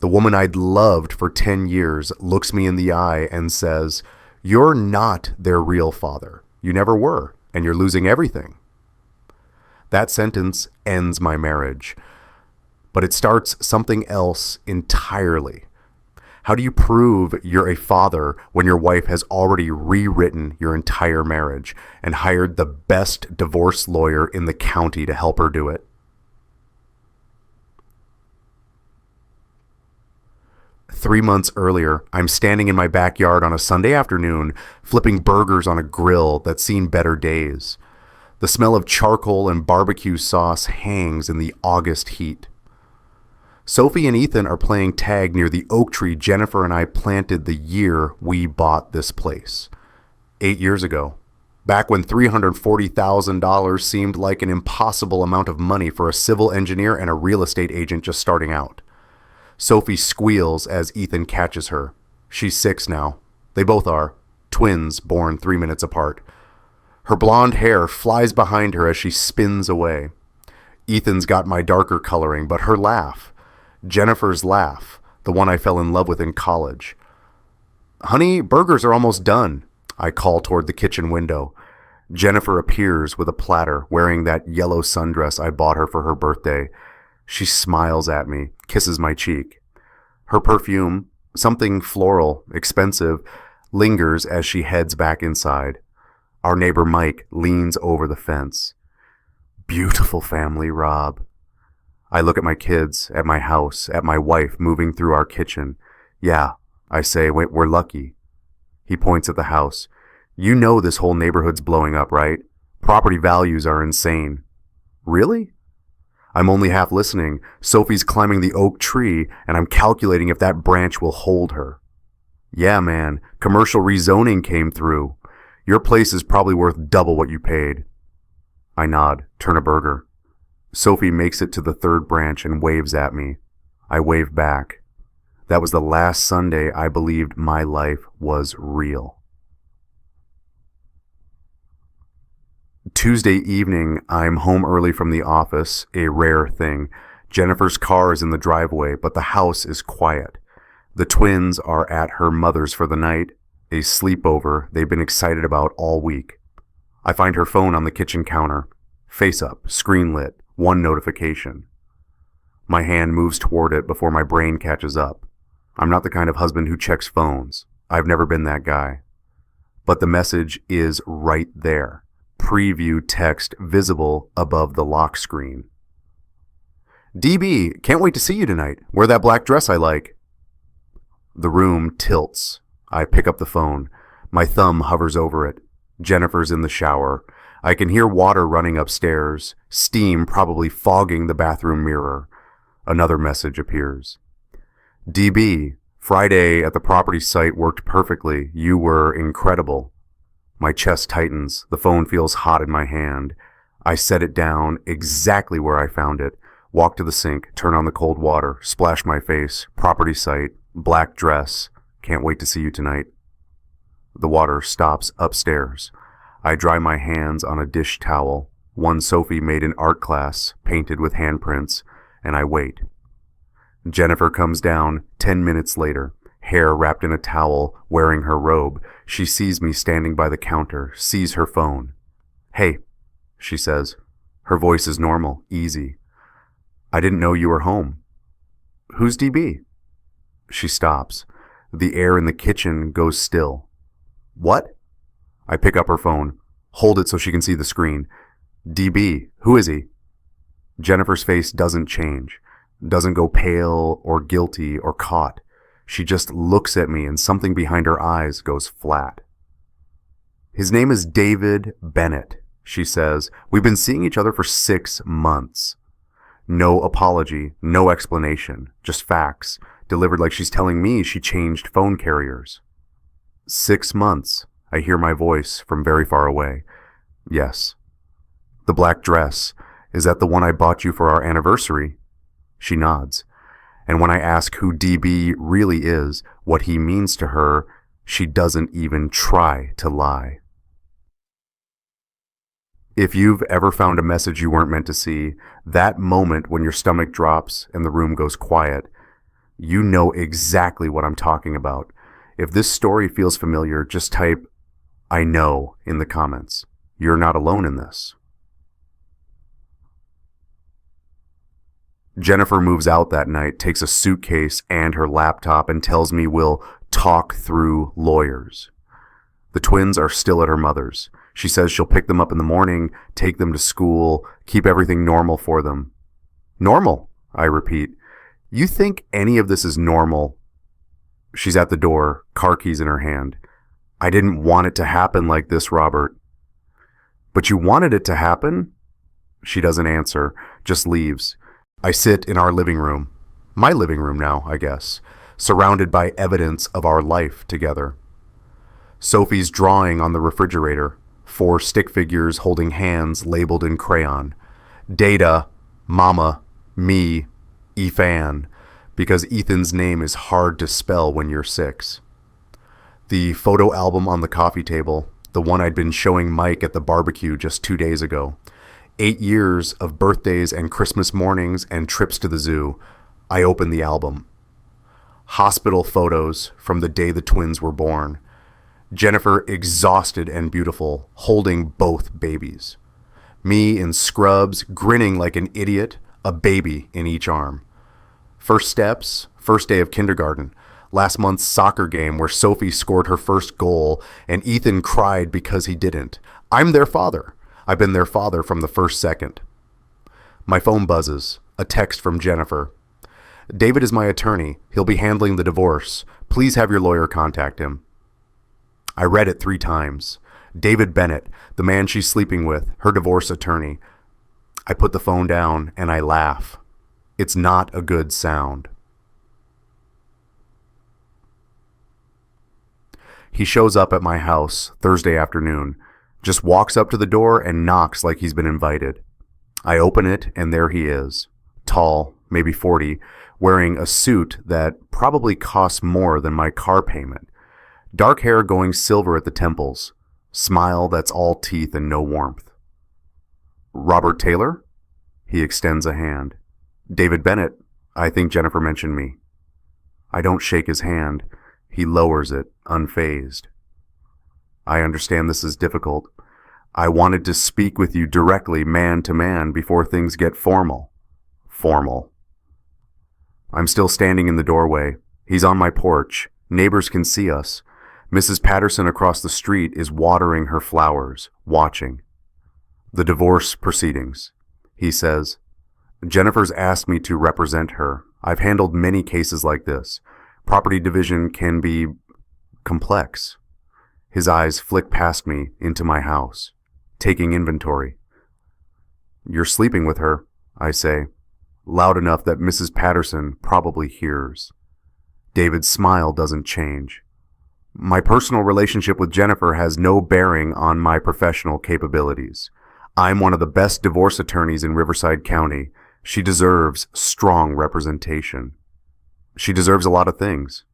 The woman I'd loved for 10 years looks me in the eye and says, "You're not their real father. You never were, and you're losing everything." That sentence ends my marriage, but it starts something else entirely. How do you prove you're a father when your wife has already rewritten your entire marriage and hired the best divorce lawyer in the county to help her do it? Three months earlier, I'm standing in my backyard on a Sunday afternoon, flipping burgers on a grill that's seen better days. The smell of charcoal and barbecue sauce hangs in the August heat. Sophie and Ethan are playing tag near the oak tree Jennifer and I planted the year we bought this place. 8 years ago. Back when $340,000 seemed like an impossible amount of money for a civil engineer and a real estate agent just starting out. Sophie squeals as Ethan catches her. She's 6 now. They both are. Twins born 3 minutes apart. Her blonde hair flies behind her as she spins away. Ethan's got my darker coloring, but her laugh. Jennifer's laugh, the one I fell in love with in college. "Honey, burgers are almost done," I call toward the kitchen window. Jennifer appears with a platter, wearing that yellow sundress I bought her for her birthday. She smiles at me, kisses my cheek. Her perfume, something floral, expensive, lingers as she heads back inside. Our neighbor Mike leans over the fence. "Beautiful family, Rob." I look at my kids, at my house, at my wife moving through our kitchen. "Yeah," I say, "we're lucky." He points at the house. "You know this whole neighborhood's blowing up, right? Property values are insane." "Really?" I'm only half listening. Sophie's climbing the oak tree, and I'm calculating if that branch will hold her. "Yeah, man, commercial rezoning came through. Your place is probably worth double what you paid." I nod, turn a burger. Sophie makes it to the third branch and waves at me. I wave back. That was the last Sunday I believed my life was real. Tuesday evening, I'm home early from the office, a rare thing. Jennifer's car is in the driveway, but the house is quiet. The twins are at her mother's for the night, a sleepover they've been excited about all week. I find her phone on the kitchen counter. Face up, screen lit, one notification. My hand moves toward it before my brain catches up. I'm not the kind of husband who checks phones. I've never been that guy. But the message is right there. Preview text visible above the lock screen. "DB, can't wait to see you tonight. Wear that black dress I like." The room tilts. I pick up the phone. My thumb hovers over it. Jennifer's in the shower. I can hear water running upstairs, steam probably fogging the bathroom mirror. Another message appears. "DB, Friday at the property site worked perfectly. You were incredible." My chest tightens. The phone feels hot in my hand. I set it down exactly where I found it. Walk to the sink, turn on the cold water, splash my face. Property site, black dress. Can't wait to see you tonight. The water stops upstairs. I dry my hands on a dish towel, one Sophie made in art class, painted with handprints, and I wait. Jennifer comes down 10 minutes later, hair wrapped in a towel, wearing her robe. She sees me standing by the counter, sees her phone. "Hey," she says. Her voice is normal, easy. "I didn't know you were home." "Who's DB?" She stops. The air in the kitchen goes still. "What?" I pick up her phone, hold it so she can see the screen. "DB, who is he?" Jennifer's face doesn't change, doesn't go pale or guilty or caught. She just looks at me and something behind her eyes goes flat. "His name is David Bennett," she says. "We've been seeing each other for 6 months. No apology, no explanation, just facts, delivered like she's telling me she changed phone carriers. 6 months. I hear my voice from very far away. "Yes." "The black dress, is that the one I bought you for our anniversary?" She nods. And when I ask who DB really is, what he means to her, she doesn't even try to lie. If you've ever found a message you weren't meant to see, that moment when your stomach drops and the room goes quiet, You know exactly what I'm talking about. If this story feels familiar, just type "I know" in the comments. You're not alone in this. Jennifer moves out that night, takes a suitcase and her laptop, and tells me we'll talk through lawyers. The twins are still at her mother's. She says she'll pick them up in the morning, take them to school, keep everything normal for them. Normal, I repeat. You think any of this is normal? She's at the door, car keys in her hand. I didn't want it to happen like this, Robert. But you wanted it to happen? She doesn't answer, just leaves. I sit in our living room, my living room now, I guess, surrounded by evidence of our life together. Sophie's drawing on the refrigerator, 4 stick figures holding hands labeled in crayon. Data, Mama, me, Ethan, because Ethan's name is hard to spell when you're 6. The photo album on the coffee table, the one I'd been showing Mike at the barbecue just 2 days ago. 8 years of birthdays and Christmas mornings and trips to the zoo. I open the album. Hospital photos from the day the twins were born. Jennifer exhausted and beautiful, holding both babies. Me in scrubs, grinning like an idiot, a baby in each arm. First steps, first day of kindergarten. Last month's soccer game where Sophie scored her first goal and Ethan cried because he didn't. I'm their father. I've been their father from the first second. My phone buzzes. A text from Jennifer. David is my attorney. He'll be handling the divorce. Please have your lawyer contact him. I read it 3 times. David Bennett, the man she's sleeping with, her divorce attorney. I put the phone down and I laugh. It's not a good sound. He shows up at my house Thursday afternoon, just walks up to the door and knocks like he's been invited. I open it and there he is, tall, maybe 40, wearing a suit that probably costs more than my car payment. Dark hair going silver at the temples, smile that's all teeth and no warmth. Robert Taylor? He extends a hand. David Bennett, I think Jennifer mentioned me. I don't shake his hand. He lowers it, unfazed. I understand this is difficult. I wanted to speak with you directly, man to man, before things get formal. Formal. I'm still standing in the doorway. He's on my porch. Neighbors can see us. Mrs. Patterson across the street is watering her flowers, watching. The divorce proceedings. He says, Jennifer's asked me to represent her. I've handled many cases like this. Property division can be complex. His eyes flick past me into my house, taking inventory. You're sleeping with her, I say, loud enough that Mrs. Patterson probably hears. David's smile doesn't change. My personal relationship with Jennifer has no bearing on my professional capabilities. I'm one of the best divorce attorneys in Riverside County. She deserves strong representation. She deserves a lot of things,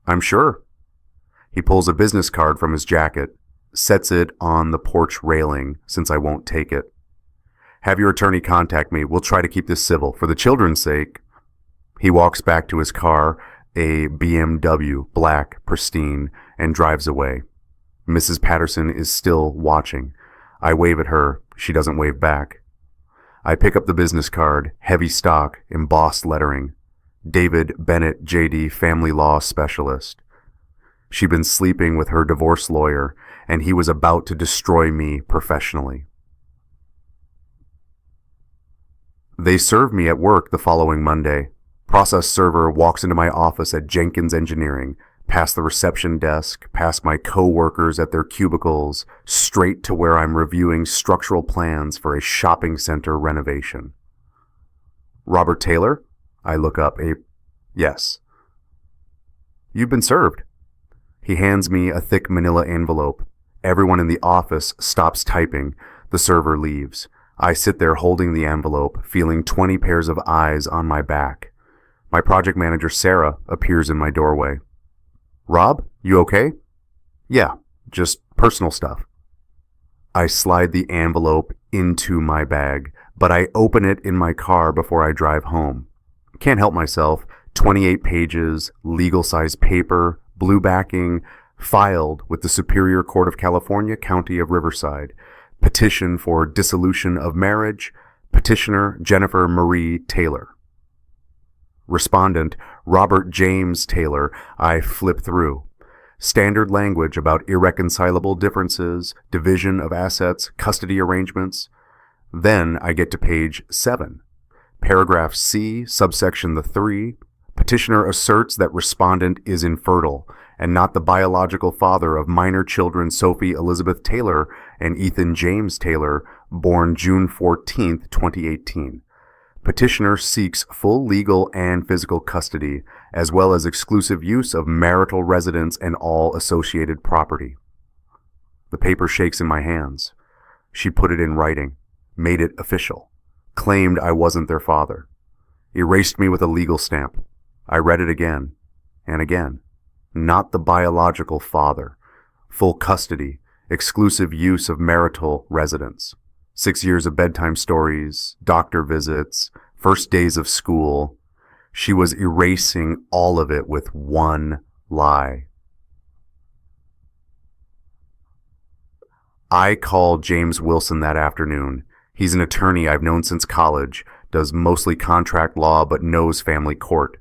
I'm sure. He pulls a business card from his jacket, sets it on the porch railing since I won't take it. Have your attorney contact me. We'll try to keep this civil. For the children's sake. He walks back to his car, a BMW, black, pristine, and drives away. Mrs. Patterson is still watching. I wave at her. She doesn't wave back. I pick up the business card, heavy stock, embossed lettering. David Bennett, J.D., family law specialist. She'd been sleeping with her divorce lawyer, and he was about to destroy me professionally. They serve me at work the following Monday. Process server walks into my office at Jenkins Engineering, past the reception desk, past my co-workers at their cubicles, straight to where I'm reviewing structural plans for a shopping center renovation. Robert Taylor? I look up. Yes. You've been served. He hands me a thick manila envelope. Everyone in the office stops typing. The server leaves. I sit there holding the envelope, feeling 20 pairs of eyes on my back. My project manager, Sarah, appears in my doorway. Rob, you okay? Yeah, just personal stuff. I slide the envelope into my bag, but I open it in my car before I drive home. Can't help myself, 28 pages, legal-size paper, blue backing, filed with the Superior Court of California, County of Riverside. Petition for dissolution of marriage. Petitioner Jennifer Marie Taylor. Respondent Robert James Taylor. I flip through. Standard language about irreconcilable differences, division of assets, custody arrangements. Then I get to page 7. Paragraph C, subsection the 3. Petitioner asserts that respondent is infertile and not the biological father of minor children Sophie Elizabeth Taylor and Ethan James Taylor, born June 14, 2018. Petitioner seeks full legal and physical custody, as well as exclusive use of marital residence and all associated property. The paper shakes in my hands. She put it in writing, made it official, claimed I wasn't their father, erased me with a legal stamp. I read it again and again. Not the biological father, full custody, exclusive use of marital residence. 6 years of bedtime stories, doctor visits, first days of school. She was erasing all of it with one lie. I called James Wilson that afternoon. He's an attorney I've known since college, does mostly contract law but knows family court.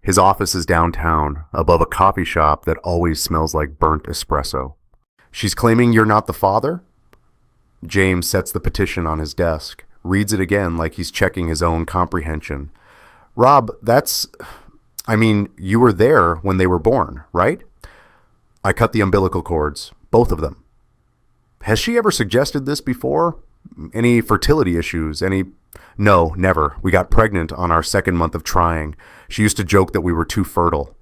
His office is downtown, above a coffee shop that always smells like burnt espresso. She's claiming you're not the father? James sets the petition on his desk, reads it again like he's checking his own comprehension. Rob, you were there when they were born, right? I cut the umbilical cords, both of them. Has she ever suggested this before? Any fertility issues? No, never. We got pregnant on our second month of trying. She used to joke that we were too fertile.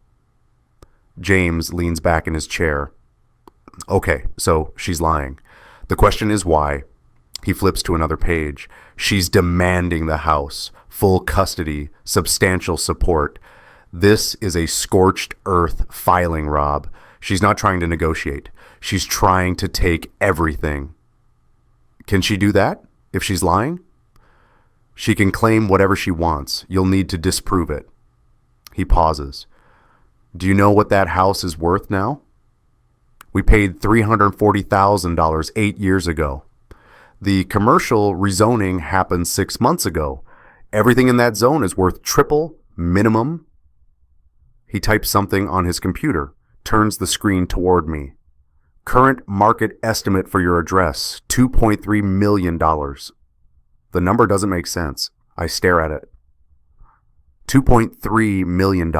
James leans back in his chair. Okay, so she's lying. The question is why. He flips to another page. She's demanding the house, full custody, substantial support. This is a scorched earth filing, Rob. She's not trying to negotiate. She's trying to take everything. Can she do that if she's lying? She can claim whatever she wants. You'll need to disprove it. He pauses. Do you know what that house is worth now? We paid $340,000 8 years ago. The commercial rezoning happened 6 months ago. Everything in that zone is worth triple, minimum. He types something on his computer, turns the screen toward me. Current market estimate for your address, $2.3 million. The number doesn't make sense. I stare at it. $2.3 million,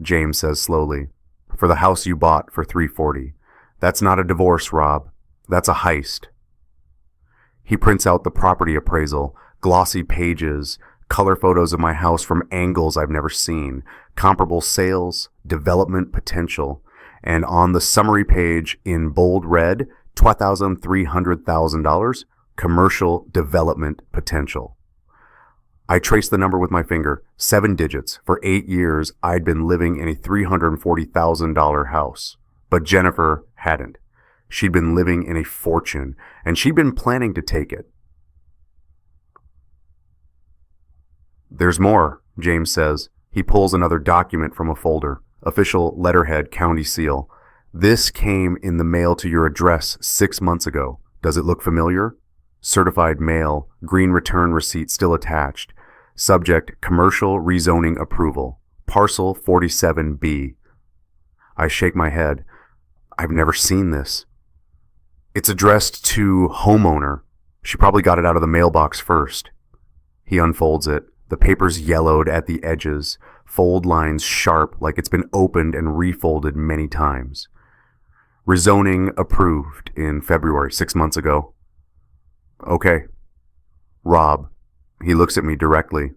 James says slowly, for the house you bought for $340. That's not a divorce, Rob. That's a heist. He prints out the property appraisal, glossy pages, color photos of my house from angles I've never seen, comparable sales, development potential, and on the summary page in bold red, $300,000, commercial development potential. I trace the number with my finger, 7 digits. For 8 years, I'd been living in a $340,000 house. But Jennifer hadn't. She'd been living in a fortune, and she'd been planning to take it. There's more, James says. He pulls another document from a folder. Official letterhead, county seal. This came in the mail to your address 6 months ago. Does it look familiar? Certified mail, green return receipt still attached. Subject, commercial rezoning approval. Parcel 47B. I shake my head. I've never seen this. It's addressed to homeowner. She probably got it out of the mailbox first. He unfolds it. The paper's yellowed at the edges, fold lines sharp like it's been opened and refolded many times. Rezoning approved in February, 6 months ago. Okay. Rob. He looks at me directly.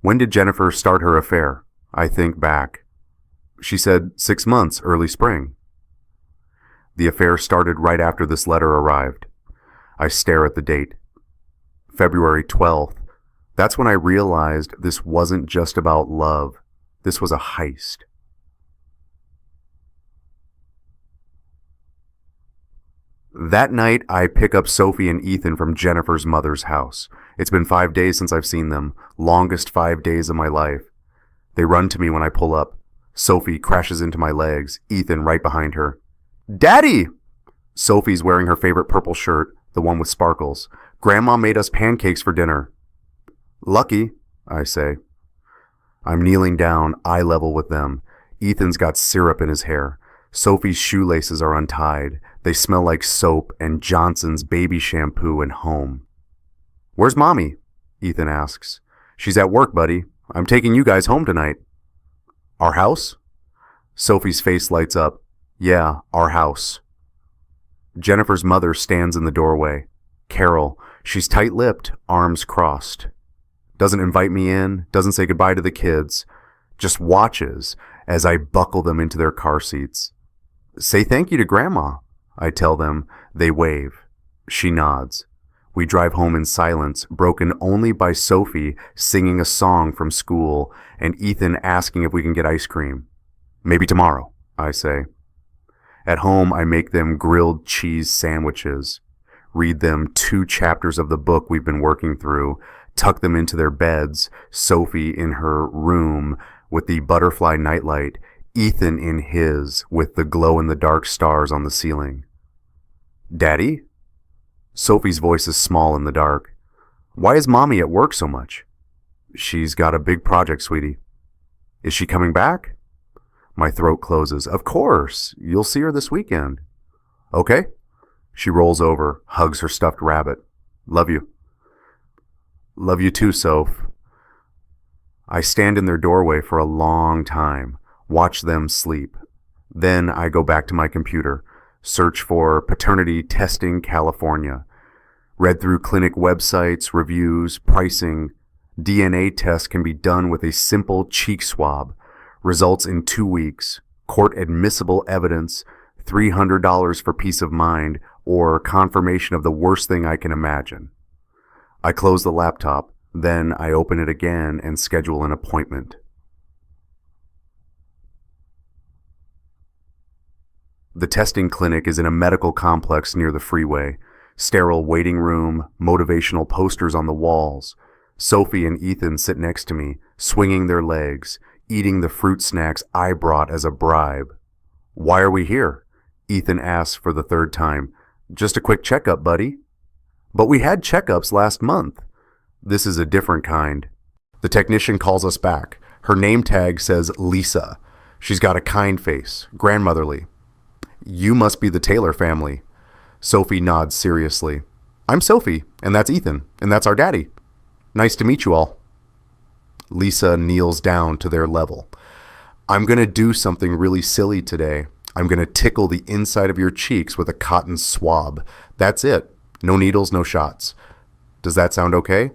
When did Jennifer start her affair? I think back. She said 6 months, early spring. The affair started right after this letter arrived. I stare at the date. February 12th. That's when I realized this wasn't just about love. This was a heist. That night, I pick up Sophie and Ethan from Jennifer's mother's house. It's been 5 days since I've seen them, longest 5 days of my life. They run to me when I pull up. Sophie crashes into my legs, Ethan right behind her. Daddy! Sophie's wearing her favorite purple shirt, the one with sparkles. Grandma made us pancakes for dinner. Lucky, I say. I'm kneeling down, eye level with them. Ethan's got syrup in his hair. Sophie's shoelaces are untied. They smell like soap and Johnson's baby shampoo and home. Where's Mommy? Ethan asks. She's at work, buddy. I'm taking you guys home tonight. Our house? Sophie's face lights up. Yeah, our house. Jennifer's mother stands in the doorway. Carol. She's tight-lipped, arms crossed. Doesn't invite me in, doesn't say goodbye to the kids. Just watches as I buckle them into their car seats. Say thank you to Grandma, I tell them. They wave. She nods. We drive home in silence, broken only by Sophie singing a song from school and Ethan asking if we can get ice cream. Maybe tomorrow, I say. At home, I make them grilled cheese sandwiches, read them 2 chapters of the book we've been working through, tuck them into their beds, Sophie in her room with the butterfly nightlight, Ethan in his with the glow-in-the-dark stars on the ceiling. Daddy? Sophie's voice is small in the dark. Why is Mommy at work so much? She's got a big project, sweetie. Is she coming back? My throat closes. Of course. You'll see her this weekend. Okay. She rolls over, hugs her stuffed rabbit. Love you. Love you too, Soph. I stand in their doorway for a long time, watch them sleep. Then I go back to my computer, search for Paternity Testing California. Read through clinic websites, reviews, pricing. DNA test can be done with a simple cheek swab. Results in 2 weeks. Court admissible evidence. $300 for peace of mind, or confirmation of the worst thing I can imagine. I close the laptop, then I open it again and schedule an appointment. The testing clinic is in a medical complex near the freeway. Sterile waiting room, motivational posters on the walls. Sophie and Ethan sit next to me, swinging their legs, eating the fruit snacks I brought as a bribe. Why are we here? Ethan asks for the 3rd time. Just a quick checkup, buddy. But we had checkups last month. This is a different kind. The technician calls us back. Her name tag says Lisa. She's got a kind face, grandmotherly. You must be the Taylor family. Sophie nods seriously. I'm Sophie, and that's Ethan, and that's our daddy. Nice to meet you all. Lisa kneels down to their level. I'm going to do something really silly today. I'm going to tickle the inside of your cheeks with a cotton swab. That's it. No needles, no shots. Does that sound okay?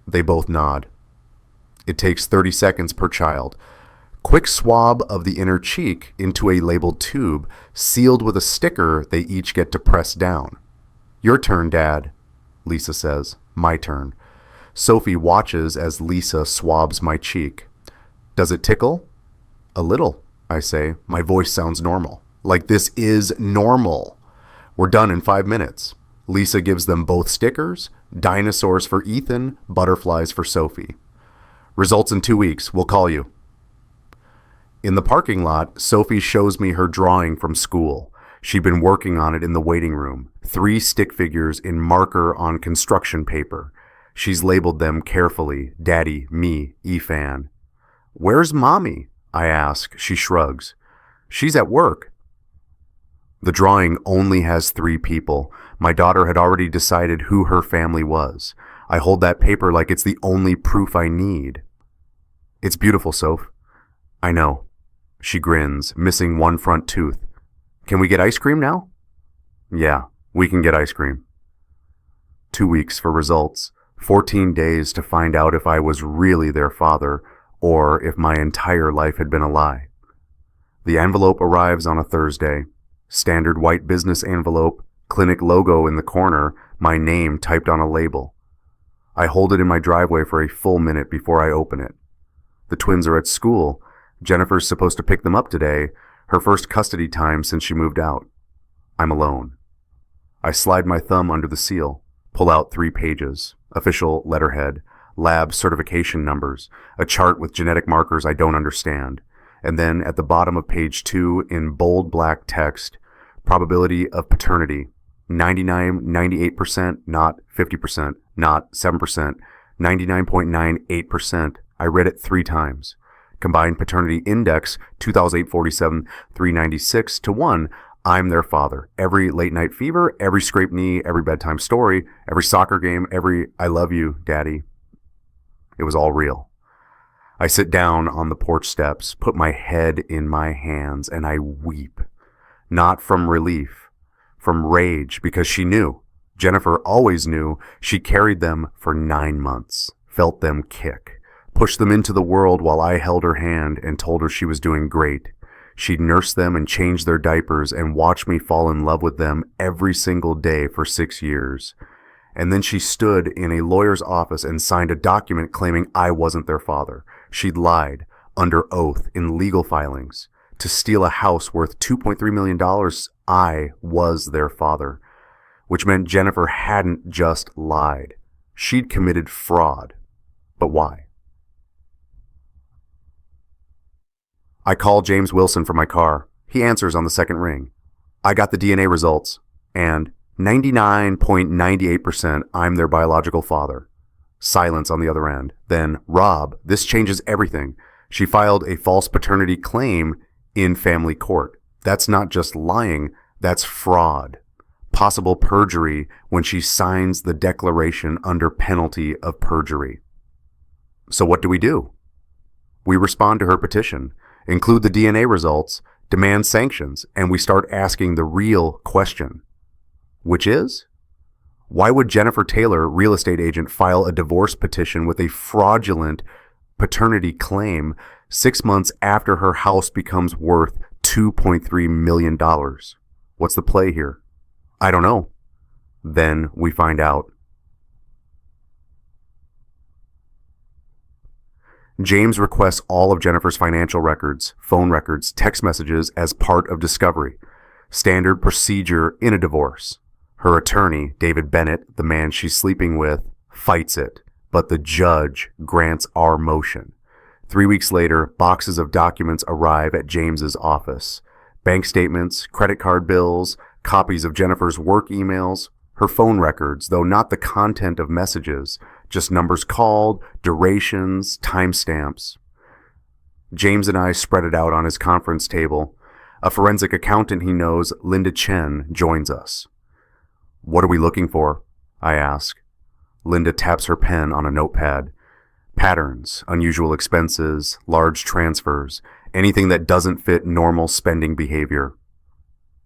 They both nod. It takes 30 seconds per child. Quick swab of the inner cheek into a labeled tube, sealed with a sticker they each get to press down. Your turn, Dad, Lisa says. My turn. Sophie watches as Lisa swabs my cheek. Does it tickle? A little, I say. My voice sounds normal. Like this is normal. We're done in 5 minutes. Lisa gives them both stickers, dinosaurs for Ethan, butterflies for Sophie. Results in 2 weeks. We'll call you. In the parking lot, Sophie shows me her drawing from school. She'd been working on it in the waiting room. 3 stick figures in marker on construction paper. She's labeled them carefully. Daddy, me, Efan. Where's Mommy? I ask. She shrugs. She's at work. The drawing only has 3 people. My daughter had already decided who her family was. I hold that paper like it's the only proof I need. It's beautiful, Soph. I know. She grins, missing 1 front tooth. Can we get ice cream now? Yeah, we can get ice cream. 2 weeks for results. 14 days to find out if I was really their father or if my entire life had been a lie. The envelope arrives on a Thursday. Standard white business envelope, clinic logo in the corner, my name typed on a label. I hold it in my driveway for a full minute before I open it. The twins are at school. Jennifer's supposed to pick them up today, her first custody time since she moved out. I'm alone. I slide my thumb under the seal, pull out 3 pages, official letterhead, lab certification numbers, a chart with genetic markers I don't understand. And then at the bottom of page 2 in bold black text, probability of paternity, 98%, not 50%, not 7%, 99.98%. I read it 3 times. Combined paternity index, 2008-47, 396 to 1. I'm their father. Every late night fever, every scraped knee, every bedtime story, every soccer game, every I love you, Daddy. It was all real. I sit down on the porch steps, put my head in my hands, and I weep. Not from relief, from rage, because she knew. Jennifer always knew. She carried them for 9 months, felt them kick, pushed them into the world while I held her hand and told her she was doing great. She'd nurse them and change their diapers and watch me fall in love with them every single day for 6 years. And then she stood in a lawyer's office and signed a document claiming I wasn't their father. She'd lied under oath in legal filings. To steal a house worth $2.3 million, I was their father, which meant Jennifer hadn't just lied. She'd committed fraud. But why? I call James Wilson from my car. He answers on the second ring. I got the DNA results, and 99.98% I'm their biological father. Silence on the other end. Then, Rob, this changes everything. She filed a false paternity claim in family court. That's not just lying, that's fraud. Possible perjury when she signs the declaration under penalty of perjury. So what do? We respond to her petition, include the DNA results, demand sanctions, and we start asking the real question, which is, why would Jennifer Taylor, real estate agent, file a divorce petition with a fraudulent paternity claim 6 months after her house becomes worth $2.3 million? What's the play here? I don't know. Then we find out. James requests all of Jennifer's financial records, phone records, text messages as part of discovery. Standard procedure in a divorce. Her attorney, David Bennett, the man she's sleeping with, fights it, but the judge grants our motion. 3 weeks later, boxes of documents arrive at James's office. Bank statements, credit card bills, copies of Jennifer's work emails, her phone records, though not the content of messages, just numbers called, durations, timestamps. James and I spread it out on his conference table. A forensic accountant he knows, Linda Chen, joins us. What are we looking for? I ask. Linda taps her pen on a notepad. Patterns, unusual expenses, large transfers, anything that doesn't fit normal spending behavior.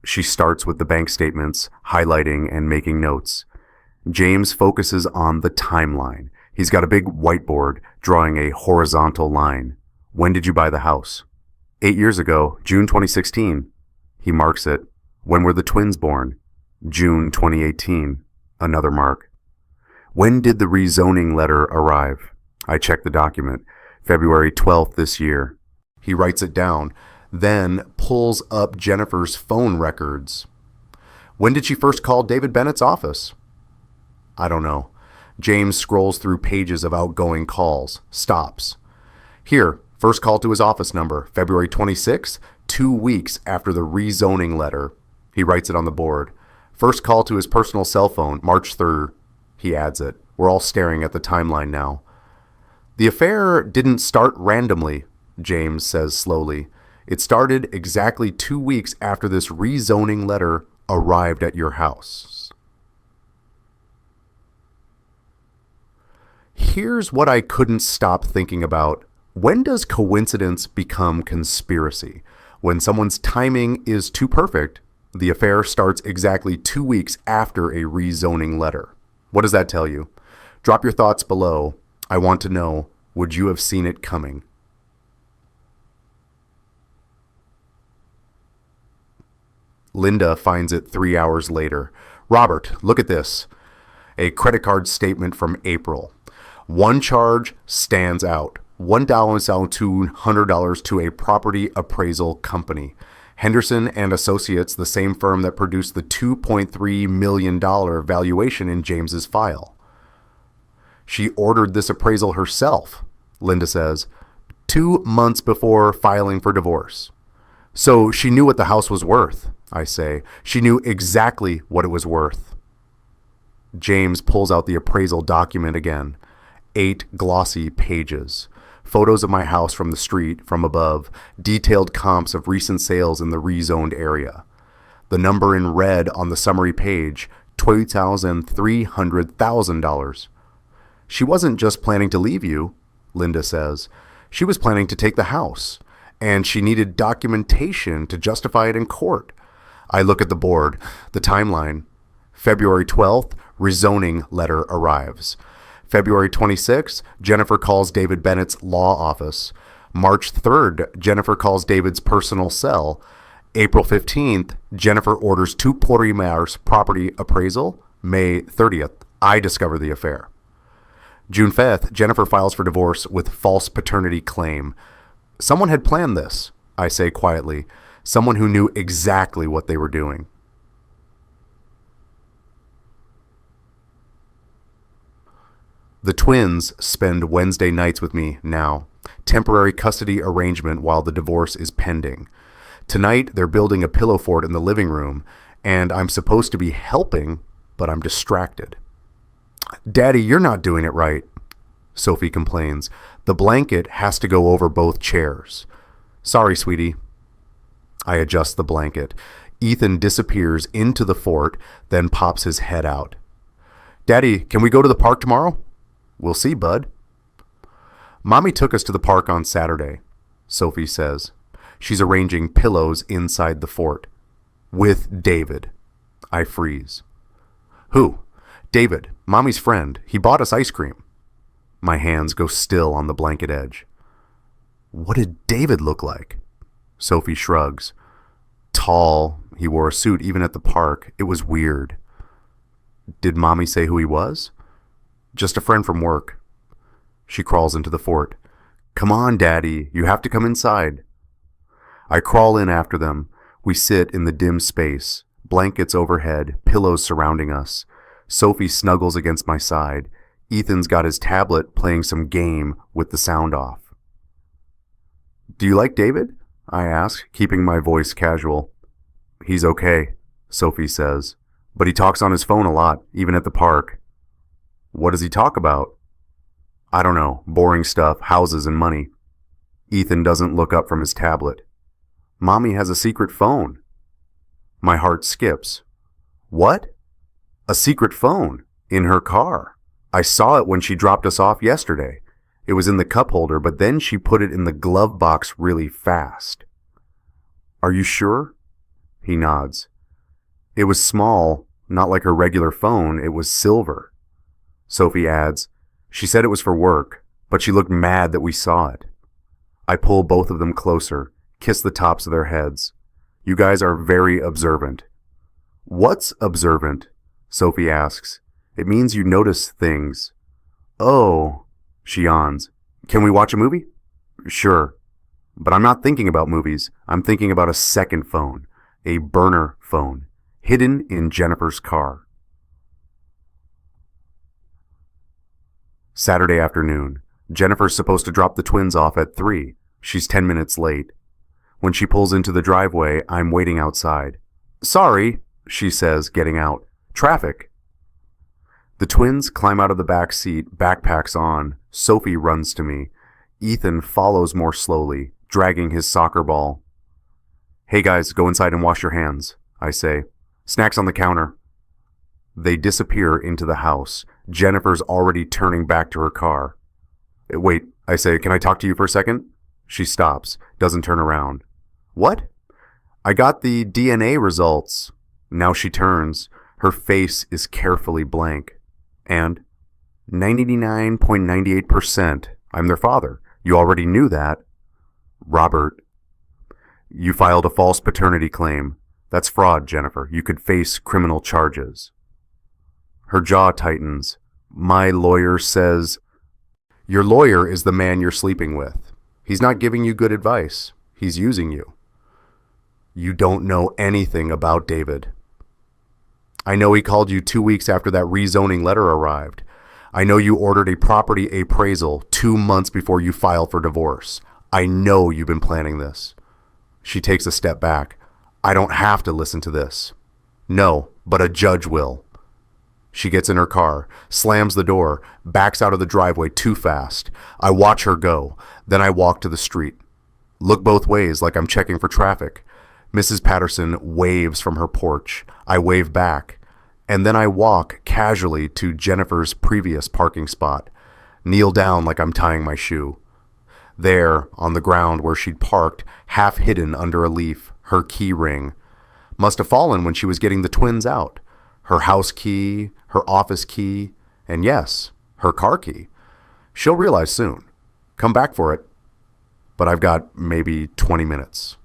She starts with the bank statements, highlighting and making notes. James focuses on the timeline. He's got a big whiteboard drawing a horizontal line. When did you buy the house? 8 years ago, June 2016. He marks it. When were the twins born? June 2018. Another mark. When did the rezoning letter arrive? I check the document. February 12th this year. He writes it down, then pulls up Jennifer's phone records. When did she first call David Bennett's office? I don't know. James scrolls through pages of outgoing calls, stops. Here, first call to his office number, February 26th, 2 weeks after the rezoning letter. He writes it on the board. First call to his personal cell phone, March 3rd. He adds it. We're all staring at the timeline now. The affair didn't start randomly, James says slowly. It started exactly 2 weeks after this rezoning letter arrived at your house. Here's what I couldn't stop thinking about. When does coincidence become conspiracy? When someone's timing is too perfect, the affair starts exactly 2 weeks after a rezoning letter. What does that tell you? Drop your thoughts below. I want to know, would you have seen it coming? Linda finds it 3 hours later. Robert, look at this. A credit card statement from April. One charge stands out. $1,200 to a property appraisal company. Henderson and Associates, the same firm that produced the $2.3 million valuation in James's file. She ordered this appraisal herself, Linda says, 2 months before filing for divorce. So she knew what the house was worth, I say. She knew exactly what it was worth. James pulls out the appraisal document again. 8 glossy pages. Photos of my house from the street, from above, detailed comps of recent sales in the rezoned area. The number in red on the summary page, $2,300,000. She wasn't just planning to leave you, Linda says. She was planning to take the house, and she needed documentation to justify it in court. I look at the board, the timeline. February 12th, rezoning letter arrives. February 26th, Jennifer calls David Bennett's law office. March 3rd, Jennifer calls David's personal cell. April 15th, Jennifer orders 2 Puerto property appraisal. May 30th, I discover the affair. June 5th, Jennifer files for divorce with false paternity claim. Someone had planned this, I say quietly. Someone who knew exactly what they were doing. The twins spend Wednesday nights with me now. Temporary custody arrangement while the divorce is pending. Tonight, they're building a pillow fort in the living room, and I'm supposed to be helping, but I'm distracted. Daddy, you're not doing it right, Sophie complains. The blanket has to go over both chairs. Sorry, sweetie. I adjust the blanket. Ethan disappears into the fort, then pops his head out. Daddy, can we go to the park tomorrow? We'll see, bud. Mommy took us to the park on Saturday, Sophie says. She's arranging pillows inside the fort. With David. I freeze. Who? David, Mommy's friend. He bought us ice cream. My hands go still on the blanket edge. What did David look like? Sophie shrugs. Tall. He wore a suit even at the park. It was weird. Did Mommy say who he was? Just a friend from work. She crawls into the fort. Come on, Daddy. You have to come inside. I crawl in after them. We sit in the dim space. Blankets overhead, pillows surrounding us. Sophie snuggles against my side. Ethan's got his tablet playing some game with the sound off. Do you like David? I ask, keeping my voice casual. He's okay, Sophie says. But he talks on his phone a lot, even at the park. What does he talk about? I don't know. Boring stuff, houses and money. Ethan doesn't look up from his tablet. Mommy has a secret phone. My heart skips. What? A secret phone? In her car. I saw it when she dropped us off yesterday. It was in the cup holder, but then she put it in the glove box really fast. Are you sure? He nods. It was small, not like her regular phone. It was silver. Sophie adds, she said it was for work, but she looked mad that we saw it. I pull both of them closer, kiss the tops of their heads. You guys are very observant. What's observant? Sophie asks. It means you notice things. Oh, she yawns. Can we watch a movie? Sure. But I'm not thinking about movies. I'm thinking about a second phone, a burner phone, hidden in Jennifer's car. Saturday afternoon. Jennifer's supposed to drop the twins off at 3. She's 10 minutes late. When she pulls into the driveway, I'm waiting outside. Sorry, she says, getting out. Traffic. The twins climb out of the back seat, backpacks on. Sophie runs to me. Ethan follows more slowly, dragging his soccer ball. Hey guys, go inside and wash your hands, I say. Snacks on the counter. They disappear into the house. Jennifer's already turning back to her car. Wait, I say, can I talk to you for a second? She stops, doesn't turn around. What? I got the DNA results. Now she turns. Her face is carefully blank. And 99.98%. I'm their father. You already knew that. Robert. You filed a false paternity claim. That's fraud, Jennifer. You could face criminal charges. Her jaw tightens. My lawyer says, your lawyer is the man you're sleeping with. He's not giving you good advice. He's using you. You don't know anything about David. I know he called you 2 weeks after that rezoning letter arrived. I know you ordered a property appraisal 2 months before you filed for divorce. I know you've been planning this. She takes a step back. I don't have to listen to this. No, but a judge will. She gets in her car, slams the door, backs out of the driveway too fast. I watch her go. Then I walk to the street. Look both ways like I'm checking for traffic. Mrs. Patterson waves from her porch. I wave back. And then I walk casually to Jennifer's previous parking spot. Kneel down like I'm tying my shoe. There, on the ground where she'd parked, half hidden under a leaf, her key ring. Must have fallen when she was getting the twins out. Her house key, her office key, and yes, her car key. She'll realize soon. Come back for it. But I've got maybe 20 minutes.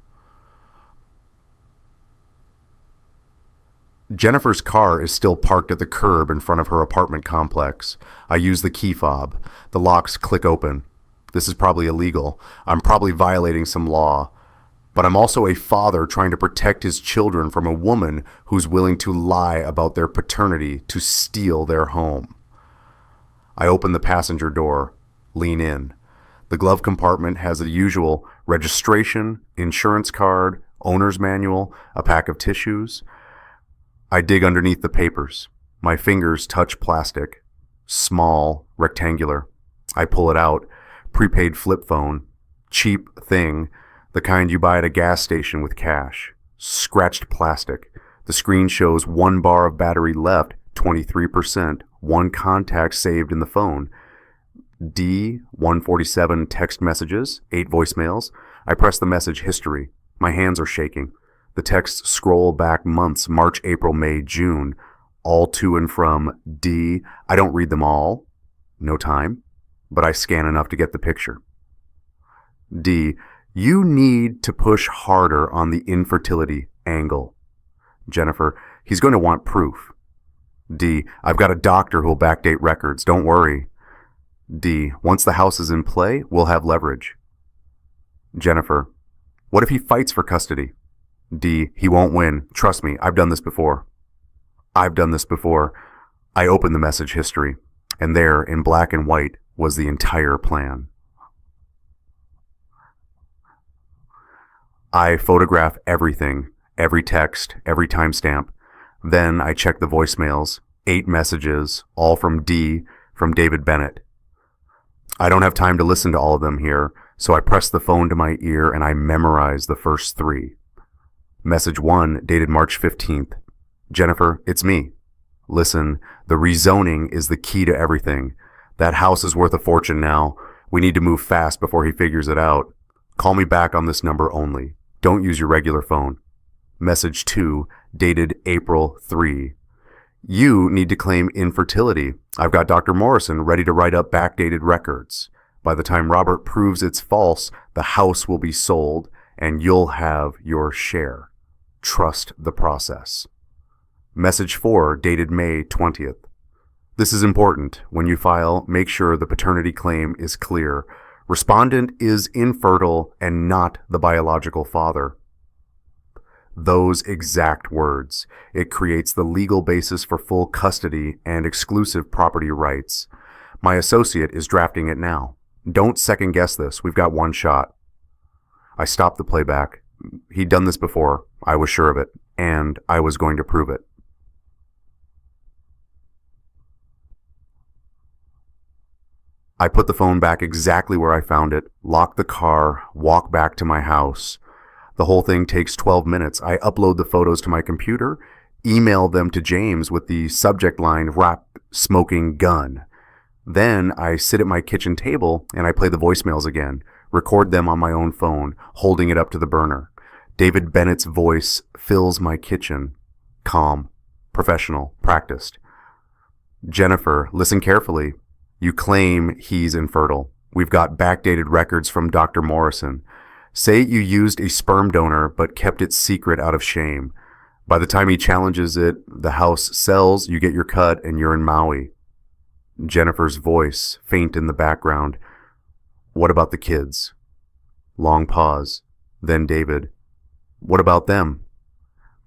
Jennifer's car is still parked at the curb in front of her apartment complex. I use the key fob. The locks click open. This is probably illegal. I'm probably violating some law. But I'm also a father trying to protect his children from a woman who's willing to lie about their paternity to steal their home. I open the passenger door, lean in. The glove compartment has the usual registration, insurance card, owner's manual, a pack of tissues. I dig underneath the papers. My fingers touch plastic. Small, rectangular. I pull it out. Prepaid flip phone. Cheap thing. The kind you buy at a gas station with cash. Scratched plastic. The screen shows 1 bar of battery left, 23%, 1 contact saved in the phone. D147 text messages, 8 voicemails. I press the message history. My hands are shaking. The texts scroll back months, March, April, May, June, all to and from D. I don't read them all. No time. But I scan enough to get the picture. D. You need to push harder on the infertility angle. Jennifer, he's going to want proof. D. I've got a doctor who'll backdate records. Don't worry. D. Once the house is in play, we'll have leverage. Jennifer, what if he fights for custody? D. He won't win. Trust me, I've done this before. I've done this before. I opened the message history, and there, in black and white, was the entire plan. I photograph everything, every text, every timestamp. Then I check the voicemails, 8 messages, all from D, from David Bennett. I don't have time to listen to all of them here, so I press the phone to my ear and I memorize the first 3. Message 1, dated March 15th. Jennifer, it's me. Listen, the rezoning is the key to everything. That house is worth a fortune now. We need to move fast before he figures it out. Call me back on this number only. Don't use your regular phone. Message 2, dated April 3. You need to claim infertility. I've got Dr. Morrison ready to write up backdated records. By the time Robert proves it's false, the house will be sold and you'll have your share. Trust the process. Message 4, dated May 20th. This is important. When you file, make sure the paternity claim is clear. Respondent is infertile and not the biological father. Those exact words. It creates the legal basis for full custody and exclusive property rights. My associate is drafting it now. Don't second guess this. We've got one shot. I stopped the playback. He'd done this before. I was sure of it, and I was going to prove it. I put the phone back exactly where I found it, lock the car, walk back to my house. The whole thing takes 12 minutes. I upload the photos to my computer, email them to James with the subject line, "Wrap smoking gun." Then I sit at my kitchen table and I play the voicemails again, record them on my own phone, holding it up to the burner. David Bennett's voice fills my kitchen. Calm, professional, practiced. Jennifer, listen carefully. You claim he's infertile. We've got backdated records from Dr. Morrison. Say you used a sperm donor but kept it secret out of shame. By the time he challenges it, the house sells, you get your cut, and you're in Maui. Jennifer's voice, faint in the background. What about the kids? Long pause. Then David. What about them?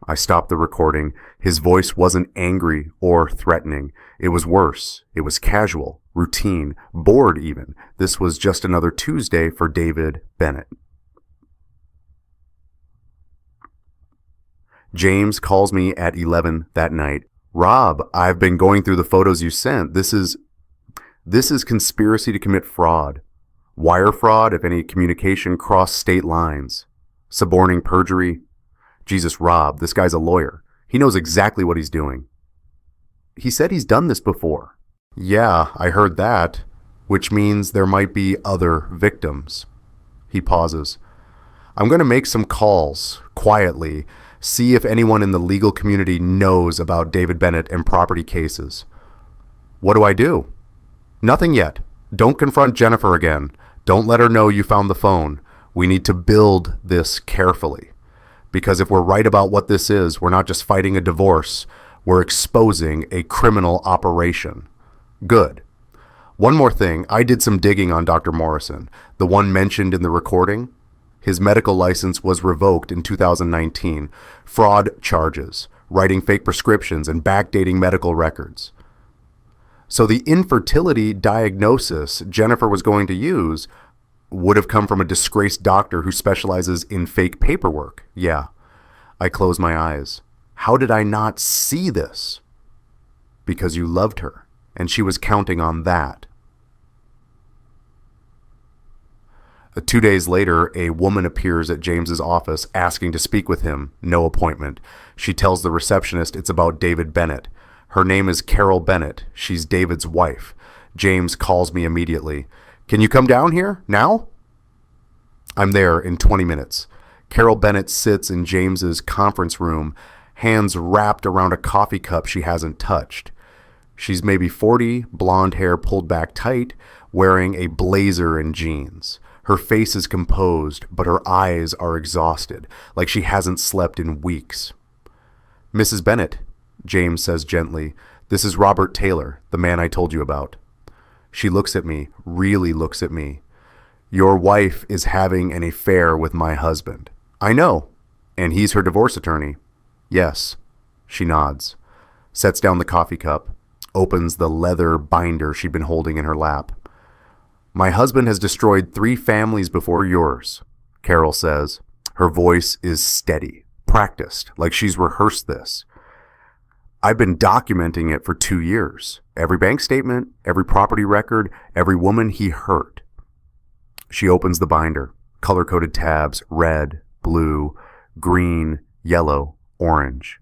I stopped the recording. His voice wasn't angry or threatening. It was worse. It was casual, routine, bored even. This was just another Tuesday for David Bennett. James calls me at 11 that night. Rob, I've been going through the photos you sent. This is conspiracy to commit fraud. Wire fraud if any communication crossed state lines. Suborning perjury. Jesus, Rob, this guy's a lawyer. He knows exactly what he's doing. He said he's done this before. Yeah, I heard that, which means there might be other victims. He pauses. I'm going to make some calls, quietly, see if anyone in the legal community knows about David Bennett and property cases. What do I do? Nothing yet. Don't confront Jennifer again. Don't let her know you found the phone. We need to build this carefully. Because if we're right about what this is, we're not just fighting a divorce, we're exposing a criminal operation. Good. One more thing, I did some digging on Dr. Morrison, the one mentioned in the recording. His medical license was revoked in 2019. Fraud charges, writing fake prescriptions, and backdating medical records. So the infertility diagnosis Jennifer was going to use would have come from a disgraced doctor who specializes in fake paperwork. Yeah. I close my eyes. How did I not see this? Because you loved her, and she was counting on that. 2 days later, a woman appears at James's office asking to speak with him. No appointment. She tells the receptionist it's about David Bennett. Her name is Carol Bennett. She's David's wife. James calls me immediately. Can you come down here now? I'm there in 20 minutes. Carol Bennett sits in James's conference room, hands wrapped around a coffee cup she hasn't touched. She's maybe 40, blonde hair pulled back tight, wearing a blazer and jeans. Her face is composed, but her eyes are exhausted, like she hasn't slept in weeks. Mrs. Bennett, James says gently, this is Robert Taylor, the man I told you about. She looks at me, really looks at me. Your wife is having an affair with my husband. I know. And he's her divorce attorney. Yes. She nods, sets down the coffee cup, opens the leather binder she'd been holding in her lap. My husband has destroyed 3 families before yours, Carol says. Her voice is steady, practiced, like she's rehearsed this. I've been documenting it for 2 years. Every bank statement, every property record, every woman he hurt. She opens the binder. Color-coded tabs, red, blue, green, yellow, orange.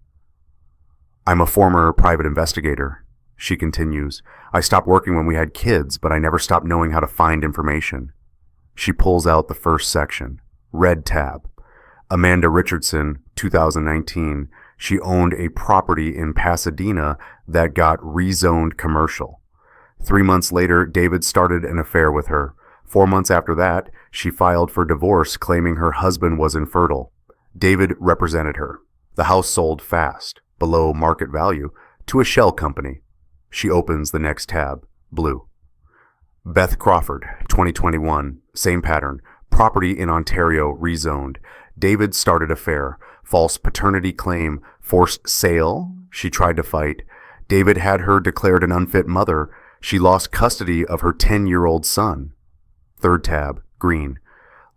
I'm a former private investigator, she continues. I stopped working when we had kids, but I never stopped knowing how to find information. She pulls out the first section. Red tab. Amanda Richardson, 2019. She owned a property in Pasadena that got rezoned commercial. 3 months later, David started an affair with her. 4 months after that, she filed for divorce, claiming her husband was infertile. David represented her. The house sold fast, below market value, to a shell company. She opens the next tab, blue. Beth Crawford, 2021, same pattern. Property in Ontario rezoned. David started affair. False paternity claim. Forced sale. She tried to fight. David had her declared an unfit mother. She lost custody of her 10-year-old son. Third tab, green.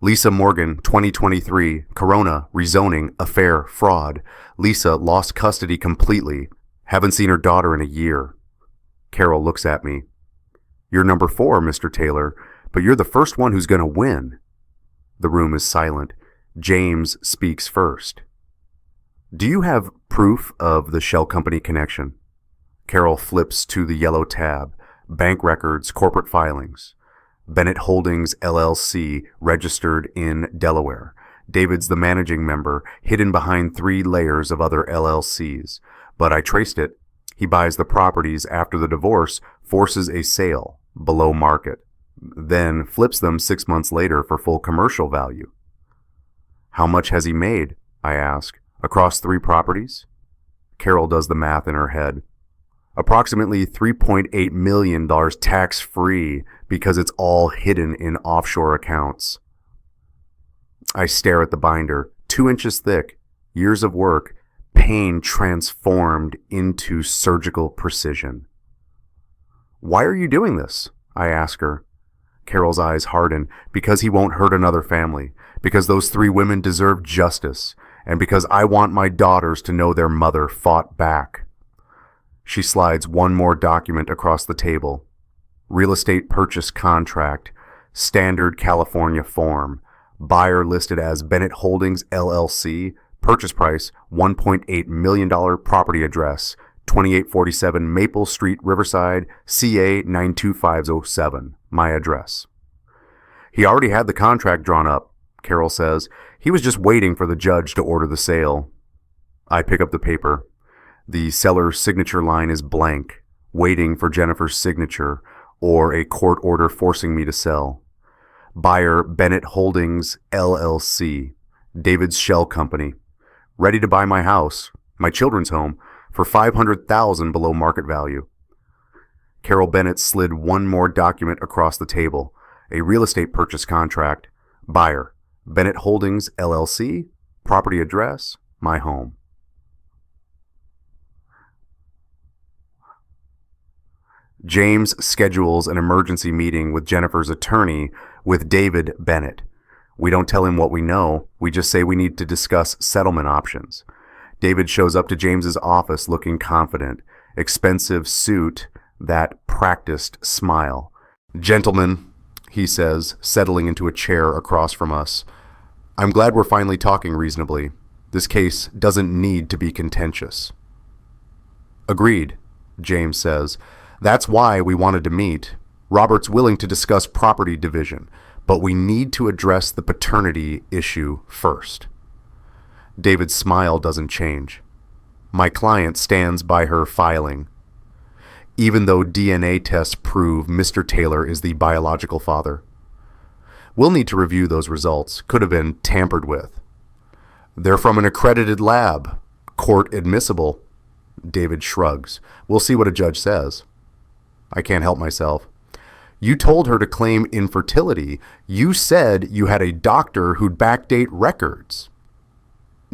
Lisa Morgan, 2023, Corona, rezoning, affair, fraud. Lisa lost custody completely. Haven't seen her daughter in a year. Carol looks at me. You're number 4, Mr. Taylor, but you're the first one who's going to win. The room is silent. James speaks first. Do you have proof of the shell company connection? Carol flips to the yellow tab. Bank records, corporate filings. Bennett Holdings, LLC, registered in Delaware. David's the managing member, hidden behind 3 layers of other LLCs. But I traced it. He buys the properties after the divorce, forces a sale, below market, then flips them 6 months later for full commercial value. How much has he made? I ask. Across 3 properties? Carol does the math in her head. Approximately $3.8 million tax-free because it's all hidden in offshore accounts. I stare at the binder, 2 inches thick, years of work, pain transformed into surgical precision. "Why are you doing this?" I ask her. Carol's eyes harden. "Because he won't hurt another family. Because those 3 women deserve justice. And because I want my daughters to know their mother fought back." She slides one more document across the table. Real estate purchase contract, standard California form, buyer listed as Bennett Holdings LLC, purchase price $1.8 million, property address 2847 Maple Street, Riverside, CA 92507, my address. "He already had the contract drawn up," Carol says. "He was just waiting for the judge to order the sale." I pick up the paper. The seller's signature line is blank, waiting for Jennifer's signature or a court order forcing me to sell. Buyer Bennett Holdings LLC, David's Shell Company. Ready to buy my house, my children's home, for $500,000 below market value. Carol Bennett slid one more document across the table. A real estate purchase contract. Buyer Bennett Holdings LLC, property address, my home. James schedules an emergency meeting with Jennifer's attorney with David Bennett. We don't tell him what we know. We just say we need to discuss settlement options. David shows up to James's office looking confident. Expensive suit, that practiced smile. "Gentlemen," he says, settling into a chair across from us, "I'm glad we're finally talking reasonably. This case doesn't need to be contentious." "Agreed," James says. "That's why we wanted to meet. Robert's willing to discuss property division, but we need to address the paternity issue first." David's smile doesn't change. My client stands by her filing. Even though DNA tests prove Mr. Taylor is the biological father. We'll need to review those results. Could have been tampered with. "They're from an accredited lab. Court admissible." David shrugs. "We'll see what a judge says." I can't help myself. "You told her to claim infertility. You said you had a doctor who'd backdate records."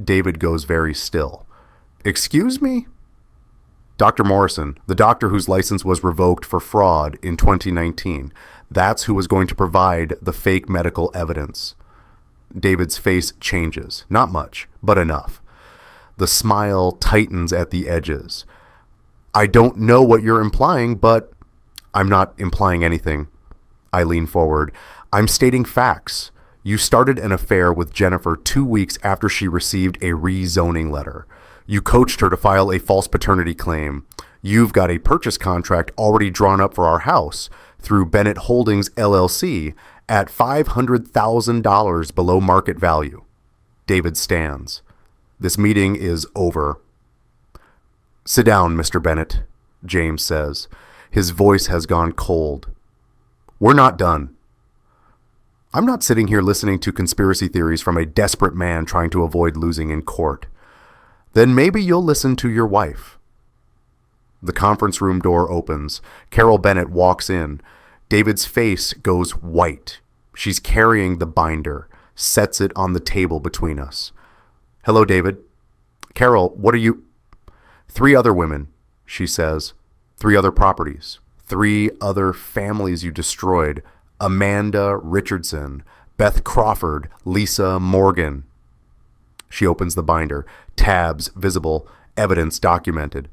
David goes very still. "Excuse me?" "Dr. Morrison, the doctor whose license was revoked for fraud in 2019. That's who was going to provide the fake medical evidence." David's face changes. Not much, but enough. The smile tightens at the edges. "I don't know what you're implying, but..." "I'm not implying anything." I lean forward. "I'm stating facts. You started an affair with Jennifer 2 weeks after she received a rezoning letter. You coached her to file a false paternity claim. You've got a purchase contract already drawn up for our house through Bennett Holdings LLC at $500,000 below market value." David stands. "This meeting is over." "Sit down, Mr. Bennett," James says. His voice has gone cold. "We're not done." I'm not sitting here listening to conspiracy theories from a desperate man trying to avoid losing in court. "Then maybe you'll listen to your wife." The conference room door opens. Carol Bennett walks in. David's face goes white. She's carrying the binder, sets it on the table between us. "Hello, David." "Carol, what are you..." "3 other women," she says. 3 other properties. 3 other families you destroyed. Amanda Richardson, Beth Crawford, Lisa Morgan. She opens the binder. Tabs visible. Evidence documented.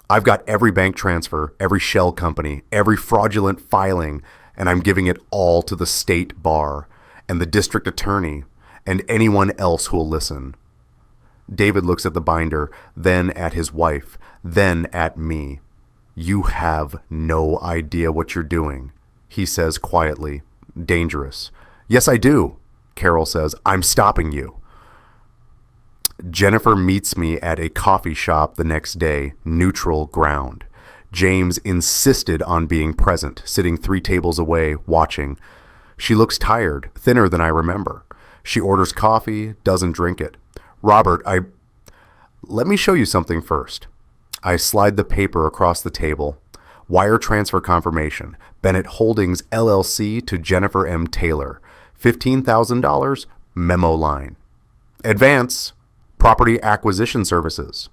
"I've got every bank transfer, every shell company, every fraudulent filing, and I'm giving it all to the state bar and the district attorney and anyone else who'll listen." David looks at the binder, then at his wife, then at me. "You have no idea what you're doing," he says quietly. "Dangerous." "Yes, I do," Carol says. "I'm stopping you." Jennifer meets me at a coffee shop the next day, neutral ground. James insisted on being present, sitting 3 tables away, watching. She looks tired, thinner than I remember. She orders coffee, doesn't drink it. "Robert, Let me show you something first." I slide the paper across the table. Wire transfer confirmation. Bennett Holdings LLC to Jennifer M. Taylor. $15,000. Memo line. "Advance. Property acquisition services.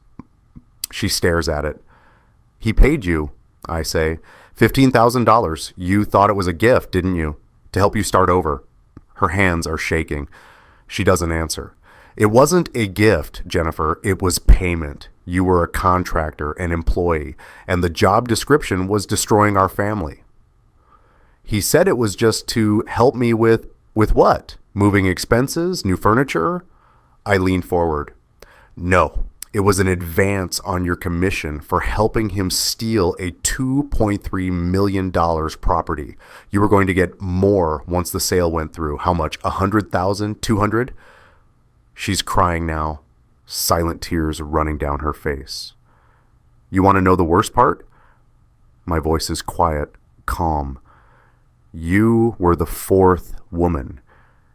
She stares at it. He paid you, I say. $15,000. You thought it was a gift, didn't you? To help you start over. Her hands are shaking. She doesn't answer. It wasn't a gift, Jennifer. It was payment. You were a contractor, an employee, and the job description was destroying our family. He said it was just to help me with what? Moving expenses? New furniture? I lean forward. No, it was an advance on your commission for helping him steal a $2.3 million property. You were going to get more once the sale went through. How much? 100,000? 200? She's crying now, silent tears running down her face. You want to know the worst part? My voice is quiet, calm. You were the fourth woman.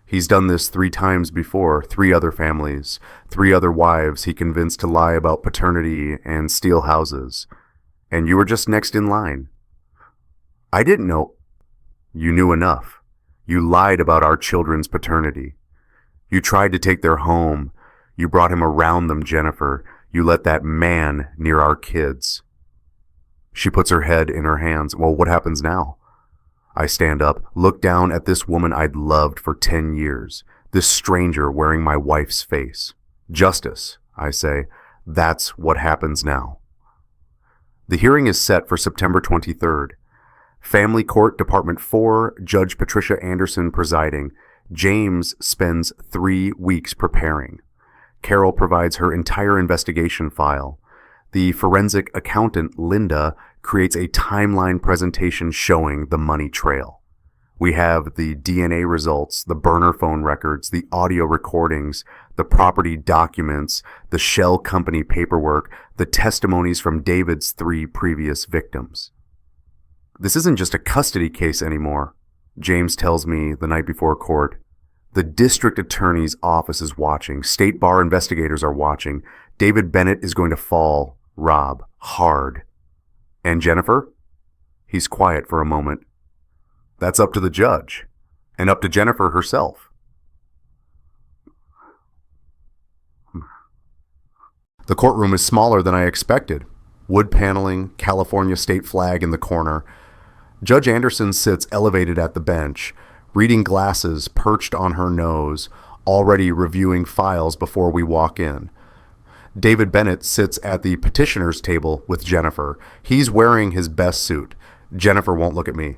He's done this 3 times before, 3 other families, 3 other wives he convinced to lie about paternity and steal houses. And you were just next in line. I didn't know. You knew enough. You lied about our children's paternity. You tried to take their home. You brought him around them, Jennifer. You let that man near our kids. She puts her head in her hands. Well, what happens now? I stand up, look down at this woman I'd loved for 10 years, this stranger wearing my wife's face. Justice, I say. That's what happens now. The hearing is set for September 23rd. Family Court Department 4, Judge Patricia Anderson presiding. James spends 3 weeks preparing. Carol provides her entire investigation file. The forensic accountant, Linda, creates a timeline presentation showing the money trail. We have the DNA results, the burner phone records, the audio recordings, the property documents, the shell company paperwork, the testimonies from David's 3 previous victims. This isn't just a custody case anymore, James tells me the night before court. The district attorney's office is watching. State bar investigators are watching. David Bennett is going to fall, Rob, hard. And Jennifer? He's quiet for a moment. That's up to the judge, and up to Jennifer herself. The courtroom is smaller than I expected. Wood paneling, California state flag in the corner. Judge Anderson sits elevated at the bench, reading glasses perched on her nose, already reviewing files before we walk in. David Bennett sits at the petitioner's table with Jennifer. He's wearing his best suit. Jennifer won't look at me.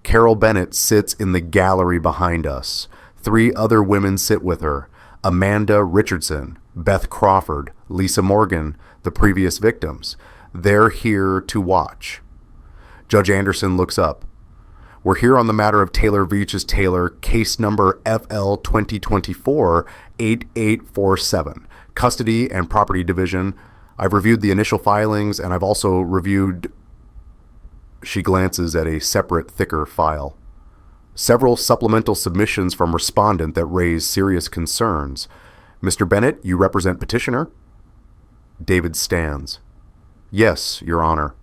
Carol Bennett sits in the gallery behind us. 3 other women sit with her. Amanda Richardson, Beth Crawford, Lisa Morgan, the previous victims. They're here to watch. Judge Anderson looks up. We're here on the matter of Taylor Veach's Taylor, case number FL 2024-8847. Custody and Property Division. I've reviewed the initial filings, and I've also reviewed... She glances at a separate, thicker file. Several supplemental submissions from respondent that raise serious concerns. Mr. Bennett, you represent petitioner? David stands. Yes, Your Honor.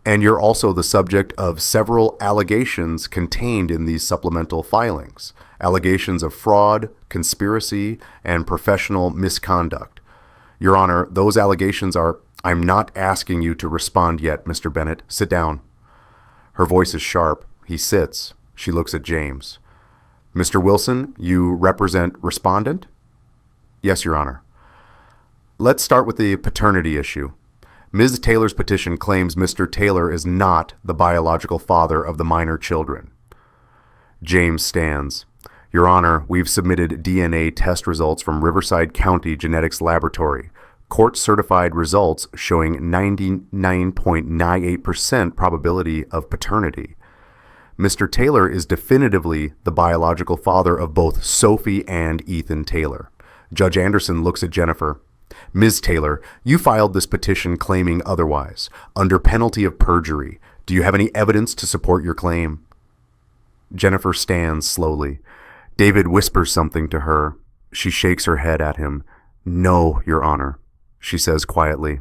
And you're also the subject of several allegations contained in these supplemental filings. Allegations of fraud, conspiracy, and professional misconduct. Your Honor, those allegations are... I'm not asking you to respond yet, Mr. Bennett. Sit down. Her voice is sharp. He sits. She looks at James. Mr. Wilson, you represent respondent? Yes, Your Honor. Let's start with the paternity issue. Ms. Taylor's petition claims Mr. Taylor is not the biological father of the minor children. James stands. Your Honor, we've submitted DNA test results from Riverside County Genetics Laboratory. Court-certified results showing 99.98% probability of paternity. Mr. Taylor is definitively the biological father of both Sophie and Ethan Taylor. Judge Anderson looks at Jennifer. Ms. Taylor, you filed this petition claiming otherwise, under penalty of perjury. Do you have any evidence to support your claim? Jennifer stands slowly. David whispers something to her. She shakes her head at him. No, Your Honor, she says quietly.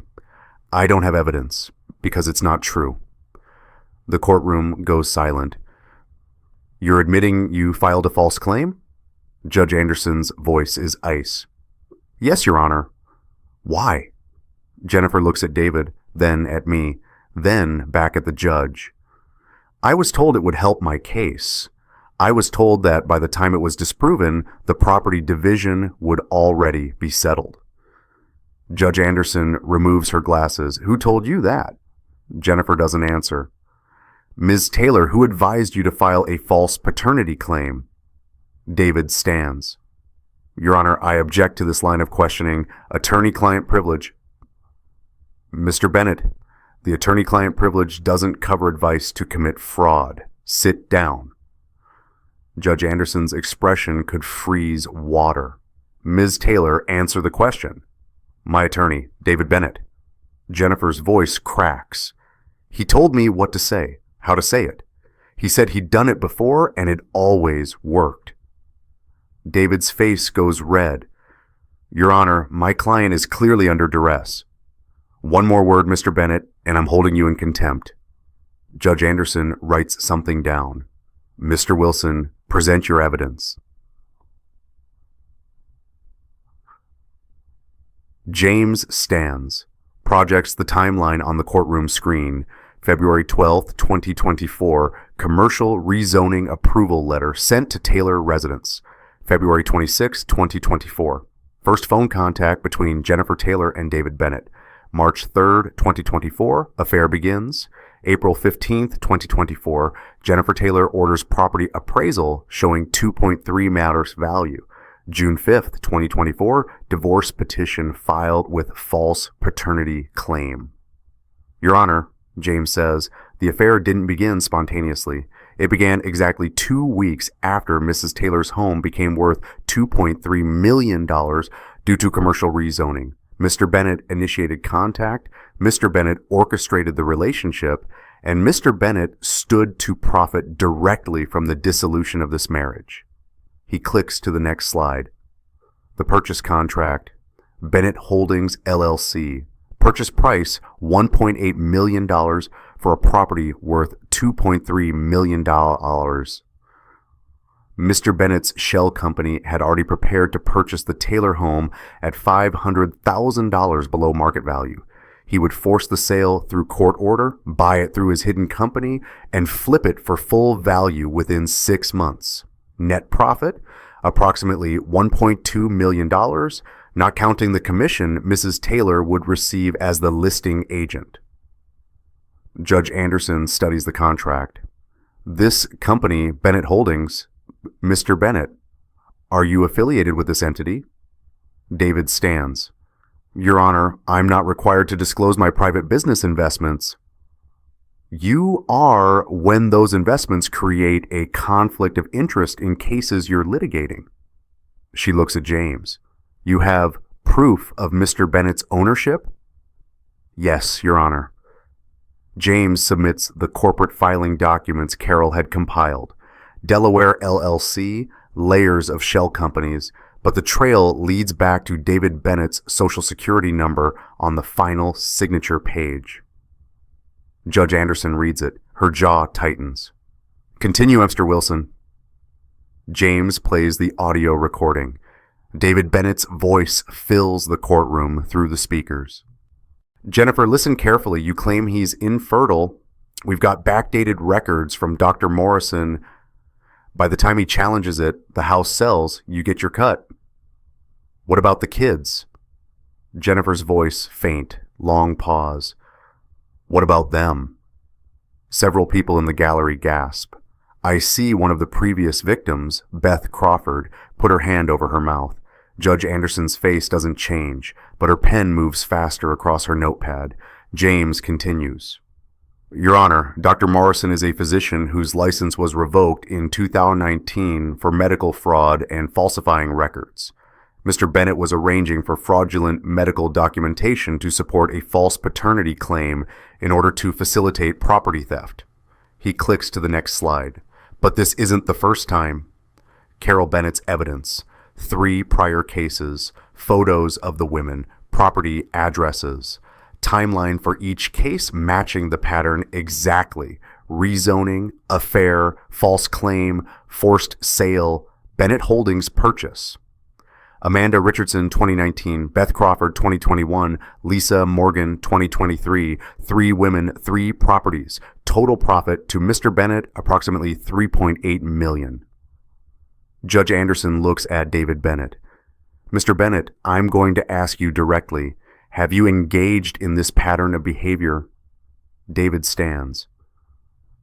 I don't have evidence, because it's not true. The courtroom goes silent. You're admitting you filed a false claim? Judge Anderson's voice is ice. Yes, Your Honor. Why? Jennifer looks at David, then at me, then back at the judge. I was told it would help my case. I was told that by the time it was disproven, the property division would already be settled. Judge Anderson removes her glasses. Who told you that? Jennifer doesn't answer. Ms. Taylor, who advised you to file a false paternity claim? David stands. Your Honor, I object to this line of questioning. Attorney-client privilege. Mr. Bennett, the attorney-client privilege doesn't cover advice to commit fraud. Sit down. Judge Anderson's expression could freeze water. Ms. Taylor, answer the question. My attorney, David Bennett. Jennifer's voice cracks. He told me what to say, how to say it. He said he'd done it before and it always worked. David's face goes red. Your Honor, my client is clearly under duress. One more word, Mr. Bennett, and I'm holding you in contempt. Judge Anderson writes something down. Mr. Wilson, present your evidence. James stands, projects the timeline on the courtroom screen. February 12, 2024, commercial rezoning approval letter sent to Taylor residence. February 26, 2024, first phone contact between Jennifer Taylor and David Bennett. March 3, 2024, affair begins. April 15, 2024, Jennifer Taylor orders property appraisal showing 2.3 matters value. June 5, 2024, divorce petition filed with false paternity claim. Your Honor, James says, the affair didn't begin spontaneously. It began exactly 2 weeks after Mrs. Taylor's home became worth $2.3 million due to commercial rezoning. Mr. Bennett initiated contact, Mr. Bennett orchestrated the relationship, and Mr. Bennett stood to profit directly from the dissolution of this marriage. He clicks to the next slide. The purchase contract, Bennett Holdings, LLC. Purchase price, $1.8 million for a property worth $2.3 million. Mr. Bennett's shell company had already prepared to purchase the Taylor home at $500,000 below market value. He would force the sale through court order, buy it through his hidden company, and flip it for full value within 6 months. Net profit, approximately $1.2 million, not counting the commission Mrs. Taylor would receive as the listing agent. Judge Anderson studies the contract. This company, Bennett Holdings, Mr. Bennett, are you affiliated with this entity? David stands. Your Honor, I'm not required to disclose my private business investments. You are when those investments create a conflict of interest in cases you're litigating. She looks at James. You have proof of Mr. Bennett's ownership? Yes, Your Honor. James submits the corporate filing documents Carol had compiled. Delaware LLC, layers of shell companies, but the trail leads back to David Bennett's social security number on the final signature page. Judge Anderson reads it. Her jaw tightens. Continue, Mr. Wilson. James plays the audio recording. David Bennett's voice fills the courtroom through the speakers. Jennifer, listen carefully. You claim he's infertile. We've got backdated records from Dr. Morrison. By the time he challenges it, the house sells, you get your cut. What about the kids? Jennifer's voice faint, long pause. What about them? Several people in the gallery gasp. I see one of the previous victims, Beth Crawford, put her hand over her mouth. Judge Anderson's face doesn't change, but her pen moves faster across her notepad. James continues. Your Honor, Dr. Morrison is a physician whose license was revoked in 2019 for medical fraud and falsifying records. Mr. Bennett was arranging for fraudulent medical documentation to support a false paternity claim in order to facilitate property theft. He clicks to the next slide. But this isn't the first time. Carol Bennett's evidence. 3 prior cases, photos of the women, property addresses. Timeline for each case matching the pattern exactly. Rezoning, affair, false claim, forced sale, Bennett Holdings purchase. Amanda Richardson 2019, Beth Crawford 2021, Lisa Morgan 2023, 3 women, 3 properties. Total profit to Mr. Bennett, approximately $3.8 million. Judge Anderson looks at David Bennett. Mr. Bennett, I'm going to ask you directly, have you engaged in this pattern of behavior? David stands.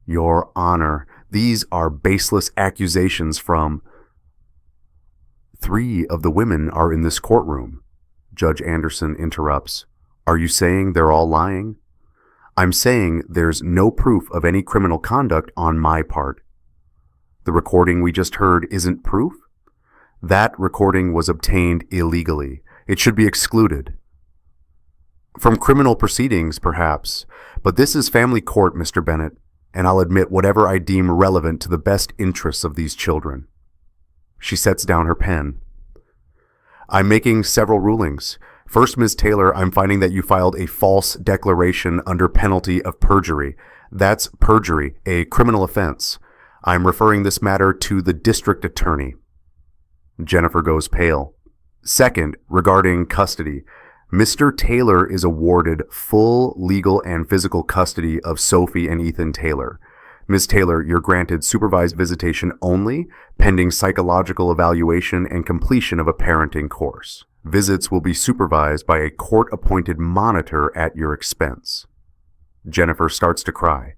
Your Honor, these are baseless accusations from... 3 of the women are in this courtroom. Judge Anderson interrupts. Are you saying they're all lying? I'm saying there's no proof of any criminal conduct on my part. The recording we just heard isn't proof? That recording was obtained illegally. It should be excluded. From criminal proceedings, perhaps, but this is family court, Mr. Bennett, and I'll admit whatever I deem relevant to the best interests of these children. She sets down her pen. I'm making several rulings. First, Ms. Taylor, I'm finding that you filed a false declaration under penalty of perjury. That's perjury, a criminal offense. I'm referring this matter to the district attorney. Jennifer goes pale. Second, regarding custody, Mr. Taylor is awarded full legal and physical custody of Sophie and Ethan Taylor. Ms. Taylor, you're granted supervised visitation only, pending psychological evaluation and completion of a parenting course. Visits will be supervised by a court-appointed monitor at your expense. Jennifer starts to cry.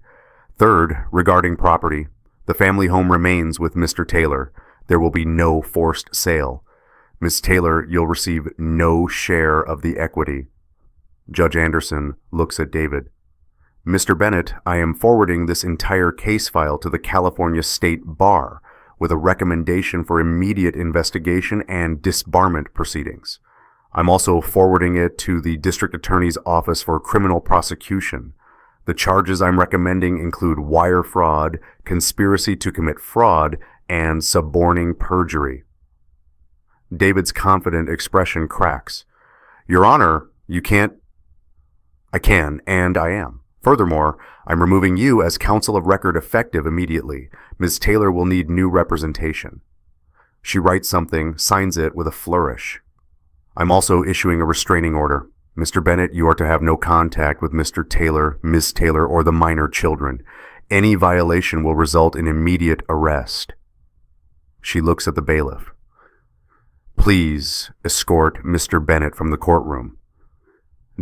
Third, regarding property, the family home remains with Mr. Taylor. There will be no forced sale. Ms. Taylor, you'll receive no share of the equity. Judge Anderson looks at David. Mr. Bennett, I am forwarding this entire case file to the California State Bar with a recommendation for immediate investigation and disbarment proceedings. I'm also forwarding it to the District Attorney's Office for Criminal Prosecution. The charges I'm recommending include wire fraud, conspiracy to commit fraud, and suborning perjury. David's confident expression cracks. Your Honor, you can't... I can, and I am. Furthermore, I'm removing you as counsel of record effective immediately. Ms. Taylor will need new representation. She writes something, signs it with a flourish. I'm also issuing a restraining order. Mr. Bennett, you are to have no contact with Mr. Taylor, Ms. Taylor, or the minor children. Any violation will result in immediate arrest. She looks at the bailiff. Please escort Mr. Bennett from the courtroom.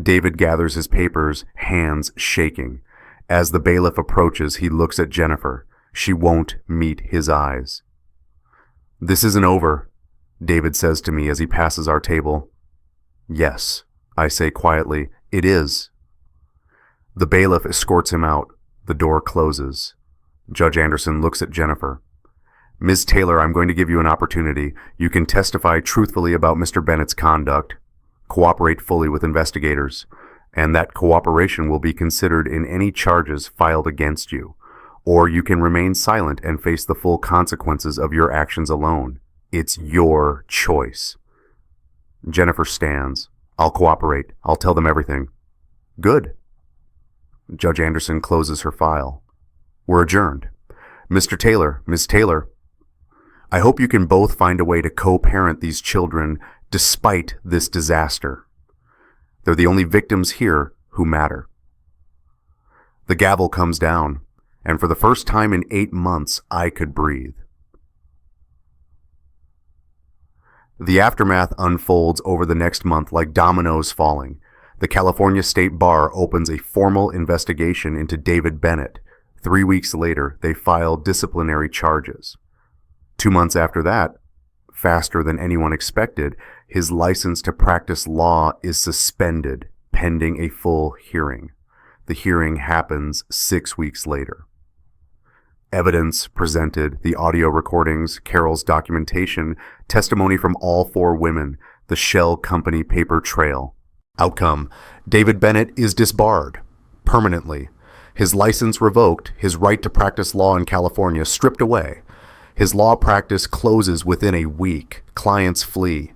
David gathers his papers, hands shaking. As the bailiff approaches, he looks at Jennifer. She won't meet his eyes. This isn't over, David says to me as he passes our table. Yes, I say quietly, it is. The bailiff escorts him out. The door closes. Judge Anderson looks at Jennifer. Ms. Taylor, I'm going to give you an opportunity. You can testify truthfully about Mr. Bennett's conduct. Cooperate fully with investigators, and that cooperation will be considered in any charges filed against you. Or you can remain silent and face the full consequences of your actions alone. It's your choice. Jennifer stands. I'll cooperate. I'll tell them everything. Good. Judge Anderson closes her file. We're adjourned. Mr. Taylor, Ms. Taylor, I hope you can both find a way to co-parent these children despite this disaster. They're the only victims here who matter. The gavel comes down, and for the first time in 8 months, I could breathe. The aftermath unfolds over the next month like dominoes falling. The California State Bar opens a formal investigation into David Bennett. 3 weeks later, they file disciplinary charges. 2 months after that, faster than anyone expected, his license to practice law is suspended pending a full hearing. The hearing happens 6 weeks later. Evidence presented, the audio recordings, Carol's documentation, testimony from all 4 women, the shell company paper trail. Outcome: David Bennett is disbarred permanently. His license revoked, his right to practice law in California stripped away. His law practice closes within a week. Clients flee.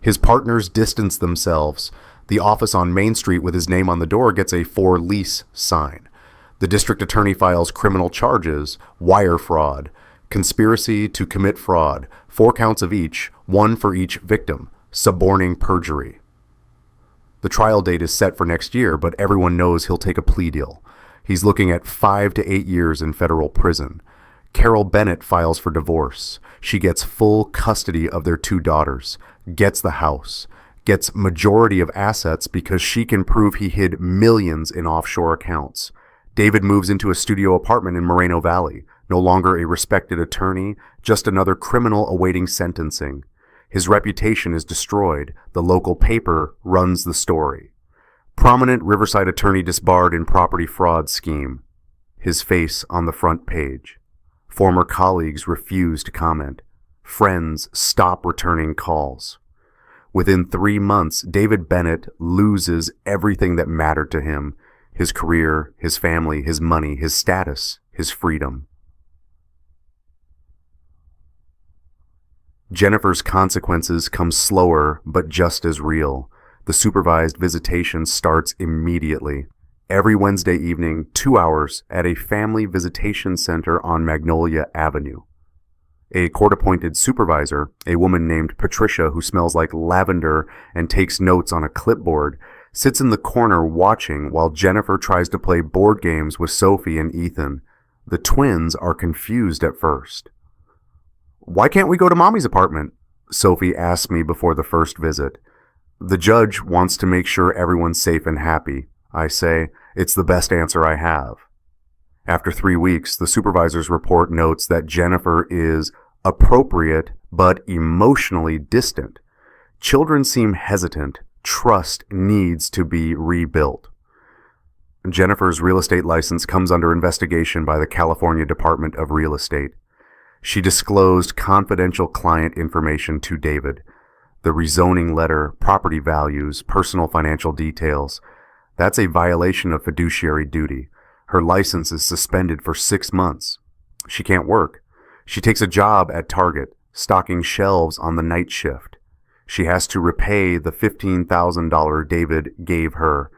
His partners distance themselves. The office on Main Street with his name on the door gets a for lease sign. The district attorney files criminal charges, wire fraud, conspiracy to commit fraud, 4 counts of each, 1 for each victim, suborning perjury. The trial date is set for next year, but everyone knows he'll take a plea deal. He's looking at 5 to 8 years in federal prison. Carol Bennett files for divorce. She gets full custody of their 2 daughters, gets the house, gets majority of assets because she can prove he hid millions in offshore accounts. David moves into a studio apartment in Moreno Valley, no longer a respected attorney, just another criminal awaiting sentencing. His reputation is destroyed. The local paper runs the story. Prominent Riverside attorney disbarred in property fraud scheme. His face on the front page. Former colleagues refuse to comment. Friends stop returning calls. Within 3 months, David Bennett loses everything that mattered to him. His career, his family, his money, his status, his freedom. Jennifer's consequences come slower, but just as real. The supervised visitation starts immediately. Every Wednesday evening, 2 hours at a family visitation center on Magnolia Avenue. A court-appointed supervisor, a woman named Patricia who smells like lavender and takes notes on a clipboard, sits in the corner watching while Jennifer tries to play board games with Sophie and Ethan. The twins are confused at first. "Why can't we go to Mommy's apartment?" Sophie asked me before the first visit. "The judge wants to make sure everyone's safe and happy," I say. "It's the best answer I have." After 3 weeks, the supervisor's report notes that Jennifer is appropriate but emotionally distant. Children seem hesitant. Trust needs to be rebuilt. Jennifer's real estate license comes under investigation by the California Department of Real Estate. She disclosed confidential client information to David. The rezoning letter, property values, personal financial details. That's a violation of fiduciary duty. Her license is suspended for 6 months. She can't work. She takes a job at Target, stocking shelves on the night shift. She has to repay the $15,000 David gave her,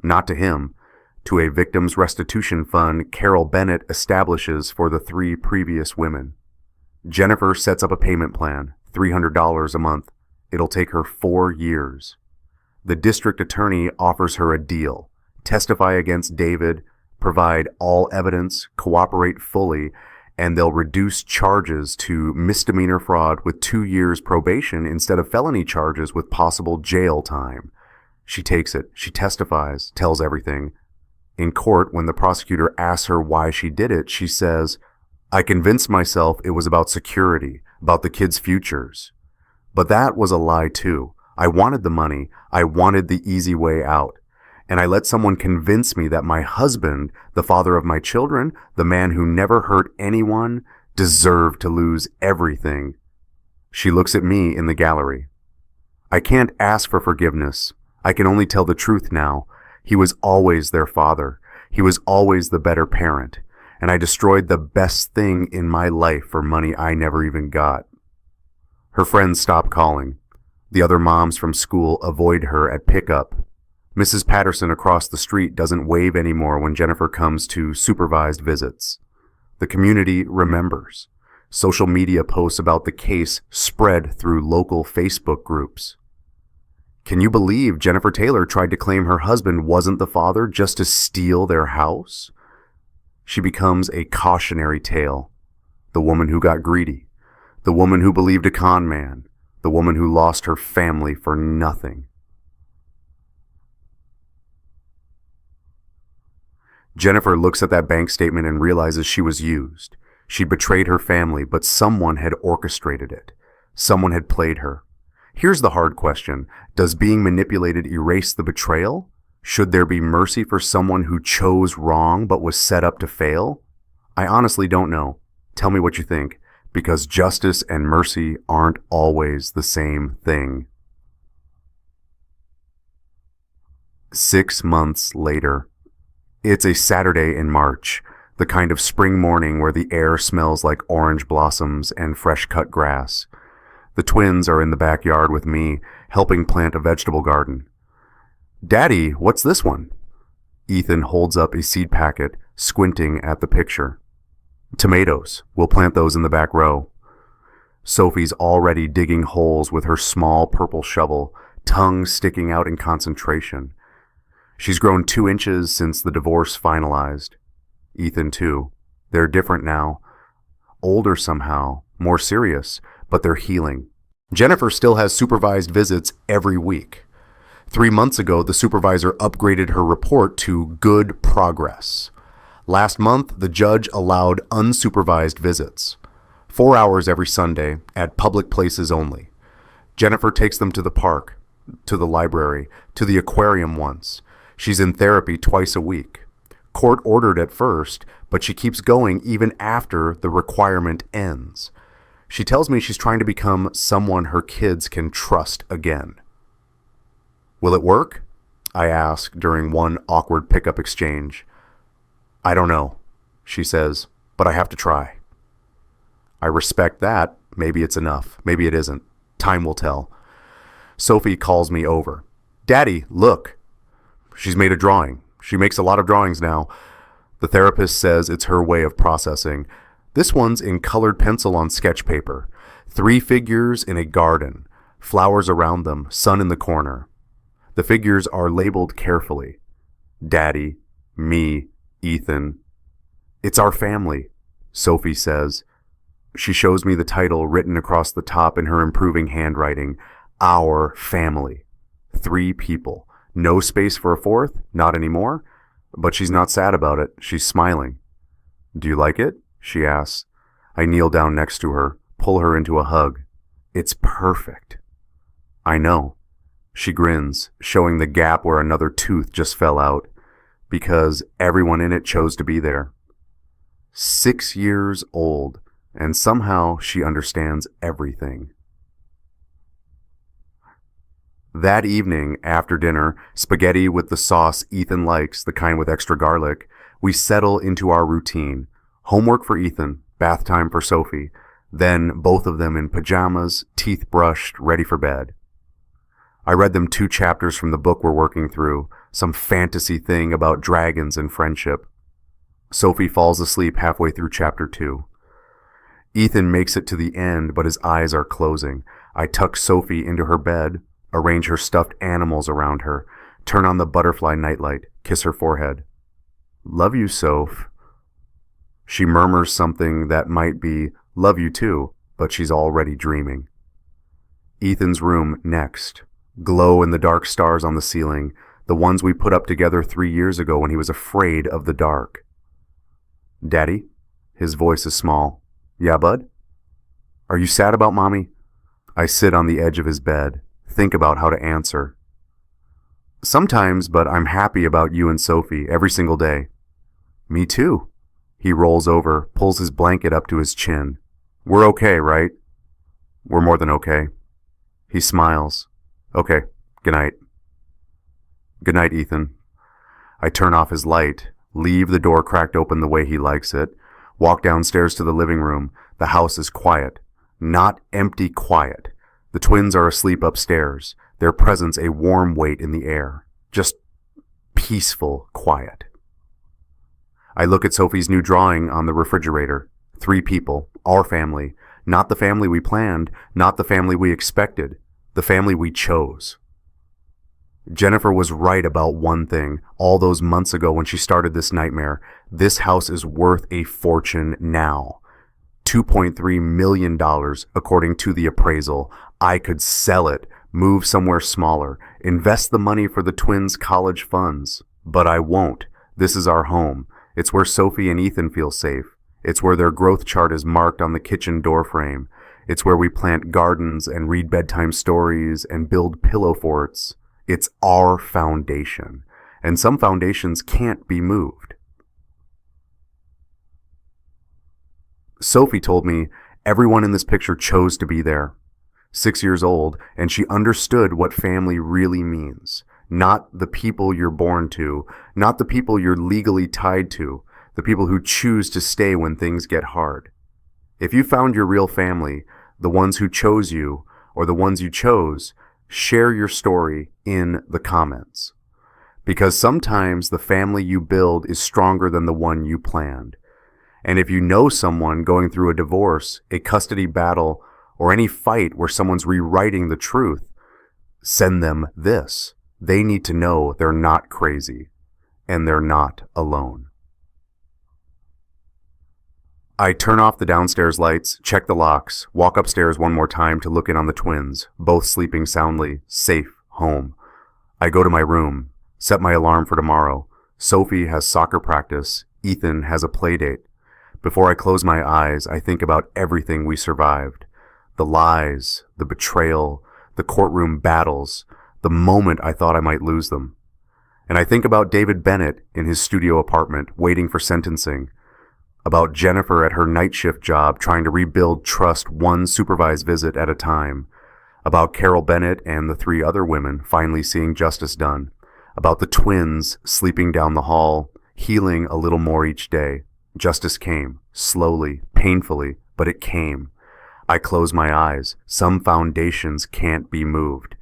not to him, to a victims restitution fund Carol Bennett establishes for the 3 previous women. Jennifer sets up a payment plan, $300 a month. It'll take her 4 years. The district attorney offers her a deal. Testify against David, provide all evidence, cooperate fully, and they'll reduce charges to misdemeanor fraud with 2 years probation instead of felony charges with possible jail time. She takes it. She testifies, tells everything. In court, when the prosecutor asks her why she did it, she says, "I convinced myself it was about security, about the kids' futures." But that was a lie too. I wanted the money. I wanted the easy way out. And I let someone convince me that my husband, the father of my children, the man who never hurt anyone, deserved to lose everything. She looks at me in the gallery. I can't ask for forgiveness. I can only tell the truth now. He was always their father. He was always the better parent. And I destroyed the best thing in my life for money I never even got. Her friends stop calling. The other moms from school avoid her at pickup. Mrs. Patterson across the street doesn't wave anymore when Jennifer comes to supervised visits. The community remembers. Social media posts about the case spread through local Facebook groups. Can you believe Jennifer Taylor tried to claim her husband wasn't the father just to steal their house? She becomes a cautionary tale. The woman who got greedy. The woman who believed a con man. The woman who lost her family for nothing. Jennifer looks at that bank statement and realizes she was used. She betrayed her family, but someone had orchestrated it. Someone had played her. Here's the hard question. Does being manipulated erase the betrayal? Should there be mercy for someone who chose wrong but was set up to fail? I honestly don't know. Tell me what you think, because justice and mercy aren't always the same thing. 6 months later. It's a Saturday in March, the kind of spring morning where the air smells like orange blossoms and fresh cut grass. The twins are in the backyard with me, helping plant a vegetable garden. "Daddy, what's this one?" Ethan holds up a seed packet, squinting at the picture. "Tomatoes. We'll plant those in the back row." Sophie's already digging holes with her small purple shovel, tongue sticking out in concentration. She's grown 2 inches since the divorce finalized. Ethan, too. They're different now. Older somehow, more serious, but they're healing. Jennifer still has supervised visits every week. 3 months ago, the supervisor upgraded her report to good progress. Last month, the judge allowed unsupervised visits. 4 hours every Sunday, at public places only. Jennifer takes them to the park, to the library, to the aquarium once. She's in therapy twice a week. Court ordered at first, but she keeps going even after the requirement ends. She tells me she's trying to become someone her kids can trust again. Will it work? I ask during one awkward pickup exchange. I don't know, she says, but I have to try. I respect that. Maybe it's enough. Maybe it isn't. Time will tell. Sophie calls me over. Daddy, look. She's made a drawing. She makes a lot of drawings now. The therapist says it's her way of processing. This one's in colored pencil on sketch paper. 3 figures in a garden. Flowers around them, sun in the corner. The figures are labeled carefully. Daddy, me, Ethan. It's our family, Sophie says. She shows me the title written across the top in her improving handwriting. Our family. 3 people. No space for a 4th? Not anymore? But she's not sad about it. She's smiling. Do you like it? She asks. I kneel down next to her, pull her into a hug. It's perfect. I know. She grins, showing the gap where another tooth just fell out, because everyone in it chose to be there. 6 years old, and somehow she understands everything. That evening, after dinner, spaghetti with the sauce Ethan likes, the kind with extra garlic, we settle into our routine. Homework for Ethan, bath time for Sophie, then both of them in pajamas, teeth brushed, ready for bed. I read them 2 chapters from the book we're working through, some fantasy thing about dragons and friendship. Sophie falls asleep halfway through chapter 2. Ethan makes it to the end, but his eyes are closing. I tuck Sophie into her bed, arrange her stuffed animals around her, turn on the butterfly nightlight, kiss her forehead. Love you, Soph. She murmurs something that might be, love you too, but she's already dreaming. Ethan's room next. Glow in the dark stars on the ceiling, the ones we put up together 3 years ago when he was afraid of the dark. Daddy? His voice is small. Yeah, bud? Are you sad about Mommy? I sit on the edge of his bed, think about how to answer. Sometimes, but I'm happy about you and Sophie every single day. Me too. He rolls over, pulls his blanket up to his chin. We're okay, right? We're more than okay. He smiles. Okay, good night. Good night, Ethan. I turn off his light, leave the door cracked open the way he likes it, walk downstairs to the living room. The house is quiet. Not empty quiet. The twins are asleep upstairs, their presence a warm weight in the air. Just peaceful quiet. I look at Sophie's new drawing on the refrigerator. 3 people, our family. Not the family we planned, not the family we expected, the family we chose. Jennifer was right about one thing all those months ago when she started this nightmare. This house is worth a fortune now. $2.3 million, according to the appraisal. I could sell it, move somewhere smaller, invest the money for the twins' college funds. But I won't. This is our home. It's where Sophie and Ethan feel safe. It's where their growth chart is marked on the kitchen doorframe. It's where we plant gardens and read bedtime stories and build pillow forts. It's our foundation. And some foundations can't be moved. Sophie told me everyone in this picture chose to be there. 6 years old, and she understood what family really means. Not the people you're born to, not the people you're legally tied to, the people who choose to stay when things get hard. If you found your real family, the ones who chose you, or the ones you chose, share your story in the comments. Because sometimes the family you build is stronger than the one you planned. And if you know someone going through a divorce, a custody battle, or any fight where someone's rewriting the truth, send them this. They need to know they're not crazy and they're not alone. I turn off the downstairs lights, check the locks, walk upstairs one more time to look in on the twins, both sleeping soundly, safe, home. I go to my room, set my alarm for tomorrow. Sophie has soccer practice, Ethan has a play date. Before I close my eyes, I think about everything we survived. The lies, the betrayal, the courtroom battles, the moment I thought I might lose them. And I think about David Bennett in his studio apartment waiting for sentencing, about Jennifer at her night shift job trying to rebuild trust one supervised visit at a time, about Carol Bennett and the 3 other women finally seeing justice done, about the twins sleeping down the hall, healing a little more each day. Justice came, slowly, painfully, but it came. I close my eyes. Some foundations can't be moved.